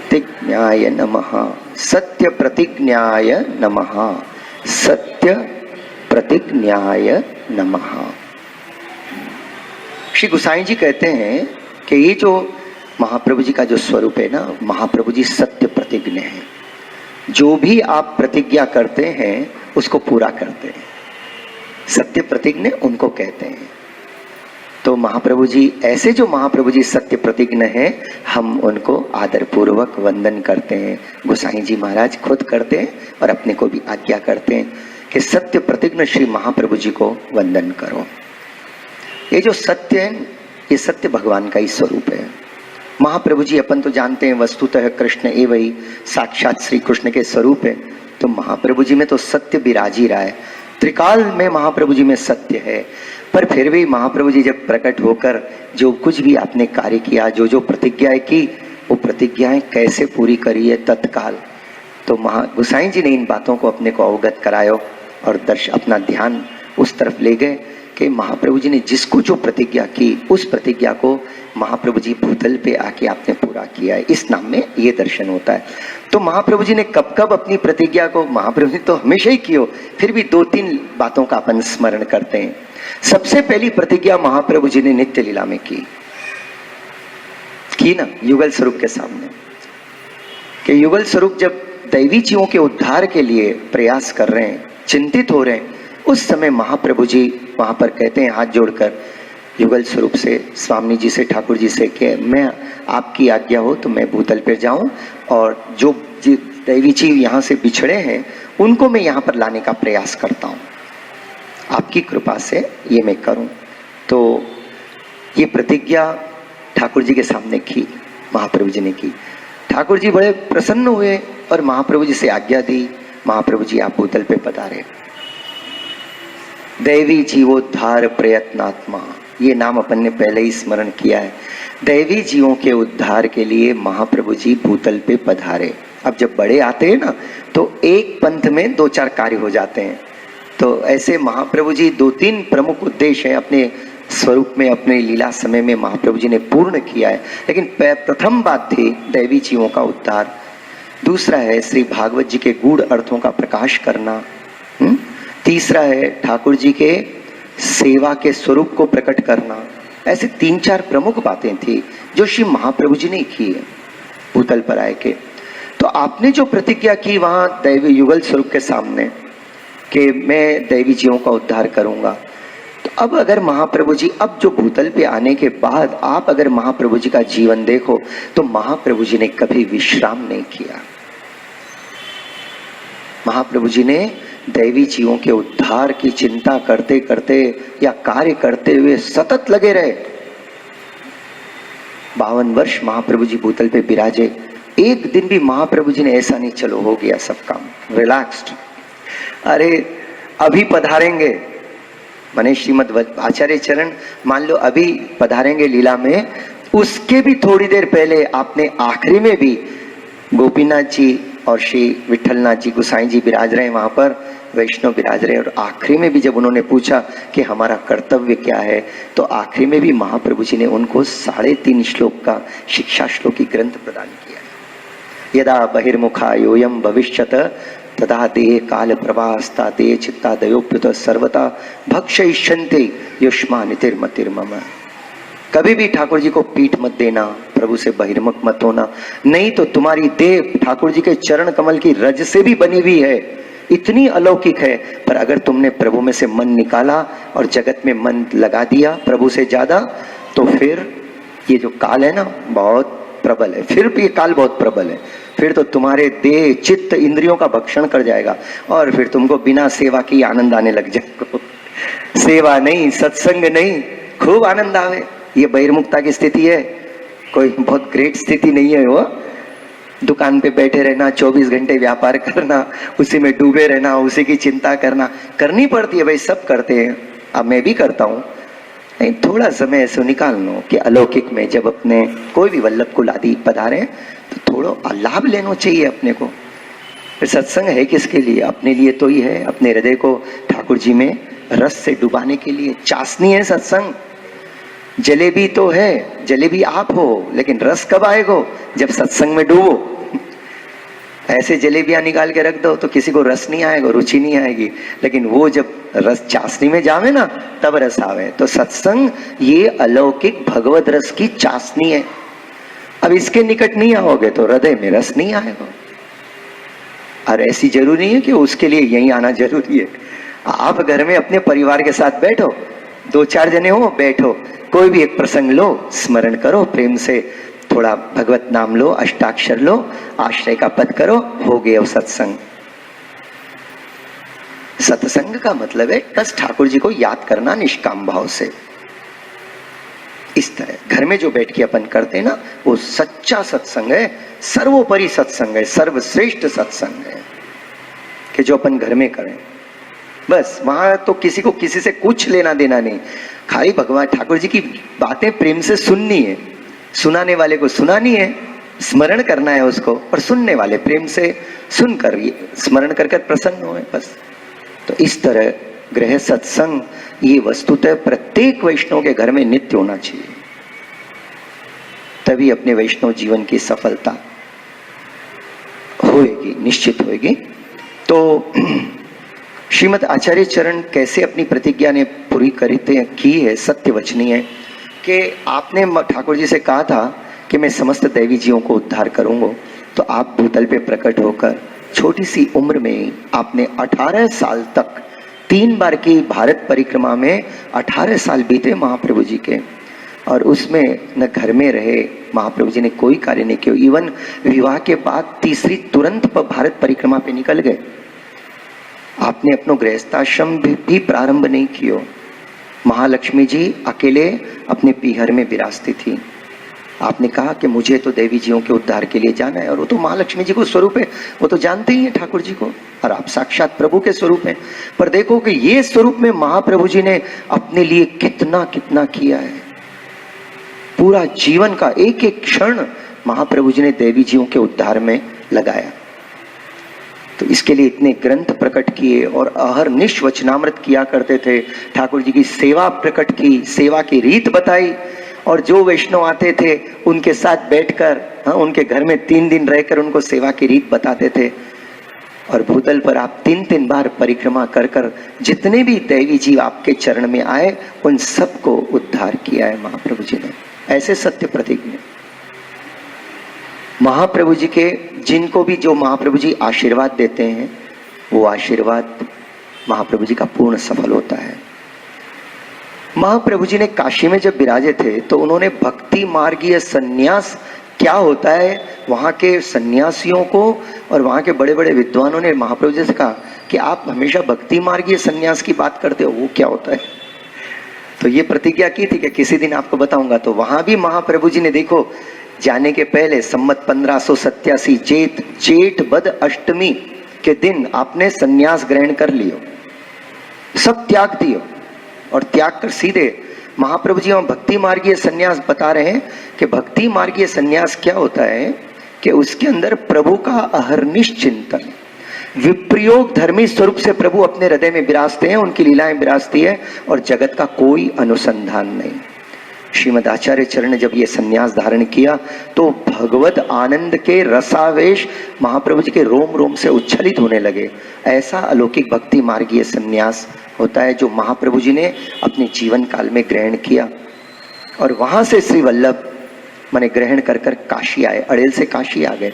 Speaker 1: प्रतिज्ञाय नमः, सत्य प्रतिज्ञाय नमः, सत्य प्रतिज्ञाय नमः। श्री गोसाई जी कहते हैं कि ये जो महाप्रभु जी का जो स्वरूप है ना, महाप्रभु जी सत्य प्रतिज्ञ हैं। जो भी आप प्रतिज्ञा करते हैं उसको पूरा करते हैं, सत्य प्रतिज्ञ उनको कहते हैं। तो महाप्रभु जी ऐसे जो महाप्रभु जी सत्य प्रतिज्ञ हैं, हम उनको आदर पूर्वक वंदन करते हैं। गोसाई जी महाराज खुद करते हैं और अपने को भी आज्ञा करते हैं कि सत्य प्रतिज्ञ श्री महाप्रभु जी को वंदन करो। ये जो सत्य है, ये सत्य भगवान का ही स्वरूप है। महाप्रभु जी अपन तो जानते हैं वस्तुतः कृष्ण एवं ही साक्षात श्री कृष्ण के स्वरूप है। तो महाप्रभु जी में तो सत्य विराज ही रहा है, त्रिकाल में महाप्रभु जी में सत्य है। पर फिर भी महाप्रभु जी जब प्रकट होकर जो कुछ भी आपने कार्य किया, जो जो प्रतिज्ञाएं की, वो प्रतिज्ञाएं कैसे पूरी करी है तत्काल। तो गोसाई जी ने इन बातों को अपने को अवगत करायो और अपना ध्यान उस तरफ ले गए कि महाप्रभु जी ने जिसको जो प्रतिज्ञा की, उस प्रतिज्ञा को महाप्रभु जी भूतल पे आके आपने पूरा किया है। इस नाम में ये दर्शन होता है। तो महाप्रभु जी ने कब कब अपनी प्रतिज्ञा को, महाप्रभु जी तो हमेशा ही कियो, फिर भी 2-3 बातों का अपन स्मरण करते हैं। सबसे पहली प्रतिज्ञा महाप्रभु जी ने नित्य लीला में की ना, युगल स्वरूप के सामने, कि युगल स्वरूप जब दैवी जीवों के उद्धार के लिए प्रयास कर रहे हैं, चिंतित हो रहे हैं, उस समय महाप्रभु जी वहां पर कहते हैं हाथ जोड़कर युगल स्वरूप से, स्वामी जी से, ठाकुर जी से, कि मैं आपकी आज्ञा हो तो मैं भूतल पर जाऊं और जो दैवी जीव यहाँ से बिछड़े हैं उनको मैं यहाँ पर लाने का प्रयास करता हूँ, आपकी कृपा से ये मैं करूं। तो ये प्रतिज्ञा ठाकुर जी के सामने की, महाप्रभु जी ने की। ठाकुर जी बड़े प्रसन्न हुए और महाप्रभु जी से आज्ञा दी, महाप्रभु जी आप भूतल पे पधारे। दैवी जीवोद्धार प्रयत्नात्मा, ये नाम अपन ने पहले ही स्मरण किया है। दैवी जीवों के उद्धार के लिए महाप्रभु जी भूतल पे पधारे। अब जब बड़े आते हैं ना, तो एक पंथ में 2-4 कार्य हो जाते हैं। तो ऐसे महाप्रभु जी 2-3 प्रमुख उद्देश्य हैं अपने स्वरूप में, अपने लीला समय में महाप्रभु जी ने पूर्ण किया है। लेकिन प्रथम बात थी दैवी जीवों का उद्धार, दूसरा है श्री भागवत जी के गूढ़ अर्थों का प्रकाश करना, तीसरा है ठाकुर जी के सेवा के स्वरूप को प्रकट करना। ऐसे 3-4 प्रमुख बातें थी जो श्री महाप्रभु जी ने की है भूतल पर आए के। तो आपने जो प्रतिज्ञा की वहां दैवी युगल स्वरूप के सामने कि मैं दैवी जीवों का उद्धार करूंगा, तो अब अगर महाप्रभु जी अब जो भूतल पे आने के बाद आप अगर महाप्रभु जी का जीवन देखो, तो महाप्रभु जी ने कभी विश्राम नहीं किया। महाप्रभु जी ने दैवी जीवों के उद्धार की चिंता करते करते या कार्य करते हुए सतत लगे रहे। 52 वर्ष महाप्रभु जी भूतल पे विराजे। एक दिन भी महाप्रभु जी ने ऐसा नहीं चलो हो गया सब काम, रिलैक्स्ड, अरे अभी पधारेंगे, माने श्रीमद आचार्य चरण मान लो अभी पधारेंगे लीला में, उसके भी थोड़ी देर पहले आपने आखिरी में भी गोपीनाथ जी और श्री विठलनाथ जी गोसाई जी विराज रहे वहां पर, वैष्णव विराज रहे, और आखिरी में भी जब उन्होंने पूछा कि हमारा कर्तव्य क्या है, तो आखिरी में भी महाप्रभु जी ने उनको 3.5 श्लोक का शिक्षा श्लोकी ग्रंथ प्रदान किया। यदा बहिर्मुखा योयम भविष्यत तदा देह काल प्रवास्ता देह चित्ता दयोप्युत सर्वता भक्षयिष्यन्ते युष्मानितिर्मतिर्मम। कभी भी ठाकुर जी को पीठ मत देना, प्रभु से बहिर्मुख मत होना, नहीं तो तुम्हारी देह ठाकुर जी के चरण कमल की रज से भी बनी हुई है, इतनी अलौकिक है, पर अगर तुमने प्रभु में से मन निकाला और जगत में मन लगा दिया प्रभु से ज्यादा, तो फिर ये जो काल है ना बहुत प्रबल है, फिर भी ये काल बहुत प्रबल है। फिर तो तुम्हारे देह चित्त इंद्रियों का भक्षण कर जाएगा और फिर तुमको बिना सेवा की आनंद आने लग जाएगा। सेवा नहीं, सत्संग नहीं, खूब आनंद आवे। ये बहिर्मुखता की स्थिति है, कोई बहुत ग्रेट स्थिति नहीं है। वो दुकान पे बैठे रहना, 24 घंटे व्यापार करना, उसी में डूबे रहना, उसी की चिंता करना, करनी पड़ती है भाई, सब करते हैं, अब मैं भी करता हूँ। नहीं, थोड़ा समय ऐसे निकाल लो कि अलौकिक में जब अपने कोई भी वल्लभ कुल आदि पधारे तो थोड़ा लाभ लेना चाहिए अपने को। फिर सत्संग है किसके लिए? अपने लिए तो ही है, अपने हृदय को ठाकुर जी में रस से डुबाने के लिए। चाशनी है सत्संग, जलेबी तो है, जलेबी आप हो, लेकिन रस कब आएगा? जब सत्संग में डूबो। ऐसे जलेबियां निकाल के रख दो तो किसी को रस नहीं आएगा, रुचि नहीं आएगी, लेकिन वो जब रस चाशनी में जावे ना तब रस आवे। तो सत्संग ये अलौकिक भगवत रस की चाशनी है। अब इसके निकट नहीं आओगे तो हृदय में रस नहीं आएगा। और ऐसी जरूरी नहीं है कि उसके लिए यहीं आना जरूरी है। आप घर में अपने परिवार के साथ बैठो, 2-4 जने हो, बैठो, कोई भी एक प्रसंग लो, स्मरण करो प्रेम से, थोड़ा भगवत नाम लो, अष्टाक्षर लो, आश्रय का पद करो, हो गया सत्संग। सत्संग का मतलब है बस ठाकुर जी को याद करना निष्काम भाव से। इस तरह घर में जो बैठ के अपन करते हैं ना, वो सच्चा सत्संग है, सर्वोपरि सत्संग है, सर्वश्रेष्ठ सत्संग है कि जो अपन घर में करें। बस वहां तो किसी को किसी से कुछ लेना देना नहीं, खाली भगवान ठाकुर जी की बातें प्रेम से सुननी है, सुनाने वाले को सुनानी है, स्मरण करना है उसको, और सुनने वाले प्रेम से सुनकर स्मरण कर कर प्रसन्न हो बस। तो इस तरह गृह सत्संग ये वस्तुतः प्रत्येक वैष्णव के घर में नित्य होना चाहिए, तभी अपने वैष्णव जीवन की सफलता होएगी, निश्चित होएगी। तो श्रीमद आचार्य चरण कैसे अपनी प्रतिज्ञा ने पूरी की है, सत्य वचनी है कि आपने ठाकुर जी से कहा था कि मैं समस्त दैवी जीवों को उद्धार करूंगा, तो आप भूतल पे प्रकट होकर छोटी सी उम्र में आपने 18 साल तक 3 बार की भारत परिक्रमा में 18 साल बीते महाप्रभु जी के, और उसमें न घर में रहे महाप्रभु जी ने कोई कार्य नहीं किया। इवन विवाह के बाद तीसरी तुरंत भारत परिक्रमा पे निकल गए। आपने अपनो गृहस्थाश्रम भी प्रारंभ नहीं किया। महालक्ष्मी जी अकेले अपने पीहर में विराजती थी। आपने कहा कि मुझे तो देवी जीवों के उद्धार के लिए जाना है, और वो तो महालक्ष्मी जी को स्वरूप है, वो तो जानते ही हैं ठाकुर जी को, और आप साक्षात प्रभु के स्वरूप हैं। पर देखो कि ये स्वरूप में महाप्रभु जी ने अपने लिए कितना कितना किया है। पूरा जीवन का एक एक क्षण महाप्रभु जी ने देवी जीवों के उद्धार में लगाया। तो इसके लिए इतने ग्रंथ प्रकट किए और अहरनिश वचनामृत किया करते थे। ठाकुर जी की सेवा प्रकट की, सेवा की रीत बताई, और जो वैष्णव आते थे उनके साथ बैठकर उनके घर में 3 दिन रहकर उनको सेवा की रीत बताते थे। और भूतल पर आप 3-3 बार परिक्रमा कर कर जितने भी दैवी जीव आपके चरण में आए उन सबको उद्धार किया है महाप्रभु जी ने। ऐसे सत्य प्रतिज्ञा महाप्रभु जी के, जिनको भी जो महाप्रभु जी आशीर्वाद देते हैं वो आशीर्वाद महाप्रभु जी का पूर्ण सफल होता है। महाप्रभु जी ने काशी में जब विराजे थे तो उन्होंने भक्ति मार्गीय सन्यास क्या होता है वहां के सन्यासियों को और वहां के बड़े बड़े विद्वानों ने महाप्रभु जी से कहा कि आप हमेशा भक्ति मार्गीय सन्यास की बात करते हो, वो क्या होता है? तो ये प्रतिज्ञा की थी कि किसी दिन आपको बताऊंगा। तो वहां भी महाप्रभु जी ने देखो जाने के पहले संमत 1587 जेठ बद अष्टमी के दिन आपने सन्यास ग्रहण कर लियो, सब त्याग दियो, और त्याग कर सीधे महाप्रभु जी वहां भक्ति मार्गीय सन्यास बता रहे हैं कि भक्ति मार्गीय सन्यास क्या होता है कि उसके अंदर प्रभु का अहरनिश चिंतन, विप्रयोग धर्मी स्वरूप से प्रभु अपने हृदय में विराजते हैं, उनकी लीलाएं विराजती है और जगत का कोई अनुसंधान नहीं। श्रीमद आचार्य चरण ने जब ये सन्यास धारण किया तो भगवत आनंद के रसावेश महाप्रभु जी के रोम रोम से उच्छलित होने लगे। ऐसा अलौकिक भक्ति मार्गीय सन्यास होता है जो महाप्रभु जी ने अपने जीवन काल में ग्रहण किया। और वहां से श्री वल्लभ माने ग्रहण कर कर काशी आए, अड़ेल से काशी आ गए।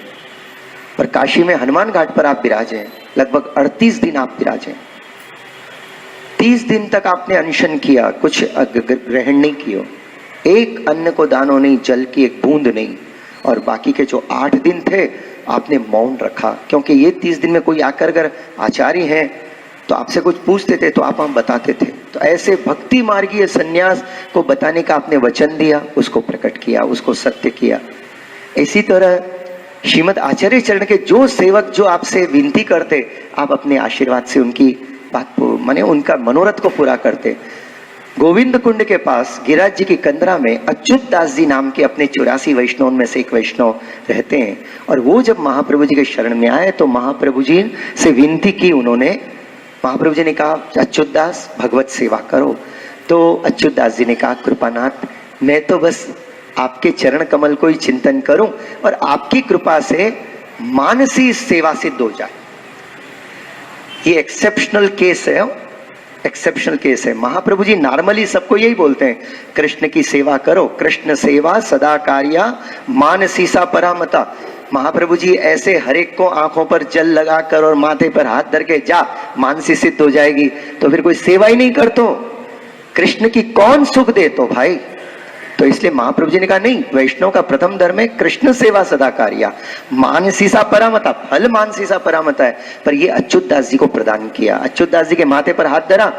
Speaker 1: पर काशी में हनुमान घाट पर आप विराजे, लगभग 38 दिन आप विराजे। 30 दिन तक आपने अनशन किया, कुछ ग्रहण नहीं किया, एक अन्न को दानो नहीं, जल की एक बूंद नहीं। और बाकी के जो 8 दिन थे आपने मौन रखा, क्योंकि ये 30 दिन में कोई आकर अगर आचार्य हैं तो आपसे कुछ पूछते थे तो आप हम बताते थे। तो ऐसे भक्ति मार्गीय संन्यास को बताने का आपने वचन दिया, उसको प्रकट किया, उसको सत्य किया। इसी तरह श्रीमद आचार्य चरण के जो सेवक जो आपसे विनती करते, आप अपने आशीर्वाद से उनकी बात माने उनका मनोरथ को पूरा करते। गोविंद कुंड के पास गिरिराज जी की कंदरा में अच्युत दास जी नाम के अपने 84 वैष्णव में से एक वैष्णव रहते हैं। और वो जब महाप्रभु जी के शरण में आए तो महाप्रभु जी से विनती की उन्होंने। महाप्रभु जी ने कहा अच्युत दास भगवत सेवा करो। तो अच्युत दास जी ने कहा कृपानाथ, मैं तो बस आपके चरण कमल को ही चिंतन करूं और आपकी कृपा से मानसी सेवा सिद्ध हो जाए। ये एक्सेप्शनल केस है, एक्सेप्शनल केस है। महाप्रभु जी नॉर्मली सबको यही बोलते हैं, कृष्ण की सेवा करो, कृष्ण सेवा सदा कार्या मानसी सा परामता। महाप्रभु जी ऐसे हरेक को आंखों पर जल लगाकर और माथे पर हाथ धर के जा मानसी सिद्ध हो जाएगी, तो फिर कोई सेवा ही नहीं करतो, कृष्ण की कौन सुख दे तो भाई। तो इसलिए महाप्रभु जी ने कहा नहीं, वैष्णव का प्रथम धर्म है कृष्ण सेवा सदा कार्या मानसी सा परामता, फल मानसी सा परामता है। पर ये अच्युत दास जी को प्रदान किया। अच्युत दास जी के माथे पर हाथ धरा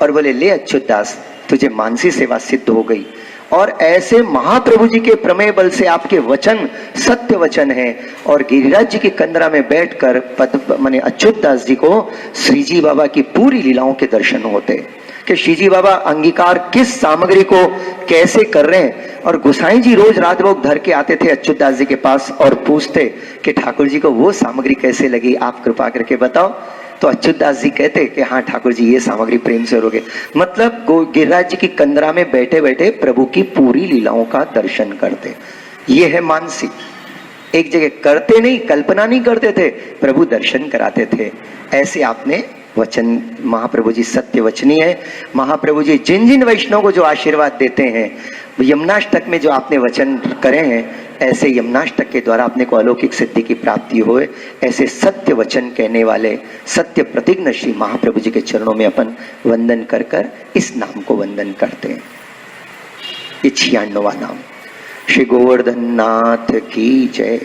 Speaker 1: और बोले ले अच्युत दास, तुझे मानसी सेवा सिद्ध हो गई। और ऐसे महाप्रभु जी के प्रमेय बल से आपके वचन सत्य वचन है। और गिरिराज जी की कंदरा में बैठकर पद माने अच्युत दास जी को श्री जी बाबा की पूरी लीलाओं के दर्शन होते कि श्री जी बाबा अंगीकार किस सामग्री को कैसे कर रहे हैं। और गोसाई जी रोज रात भोग धर के आते थे अच्युत दास जी के पास और पूछते कि ठाकुर जी को वो सामग्री कैसे लगी, आप कृपा करके बताओ। तो अच्युत दास जी कहते कि हाँ ठाकुर जी ये सामग्री प्रेम से रोगे। मतलब गिरिराज जी की कंदरा में बैठे बैठे प्रभु की पूरी लीलाओं का दर्शन करते। ये है मानसी। एक जगह करते नहीं, कल्पना नहीं करते थे, प्रभु दर्शन कराते थे। ऐसे आपने वचन, महाप्रभु जी सत्य वचनी है। महाप्रभु जी जिन जिन वैष्णव को जो आशीर्वाद देते हैं, यमुनाष्टक में जो आपने वचन करे हैं, ऐसे यमुनाष्टक के द्वारा अपने को अलौकिक सिद्धि की प्राप्ति होए। ऐसे सत्य वचन कहने वाले सत्य प्रतिज्ञ श्री महाप्रभु जी के चरणों में अपन वंदन कर कर इस नाम को वंदन करते हैं। ये 96वां नाम। श्री गोवर्धन नाथ की जय।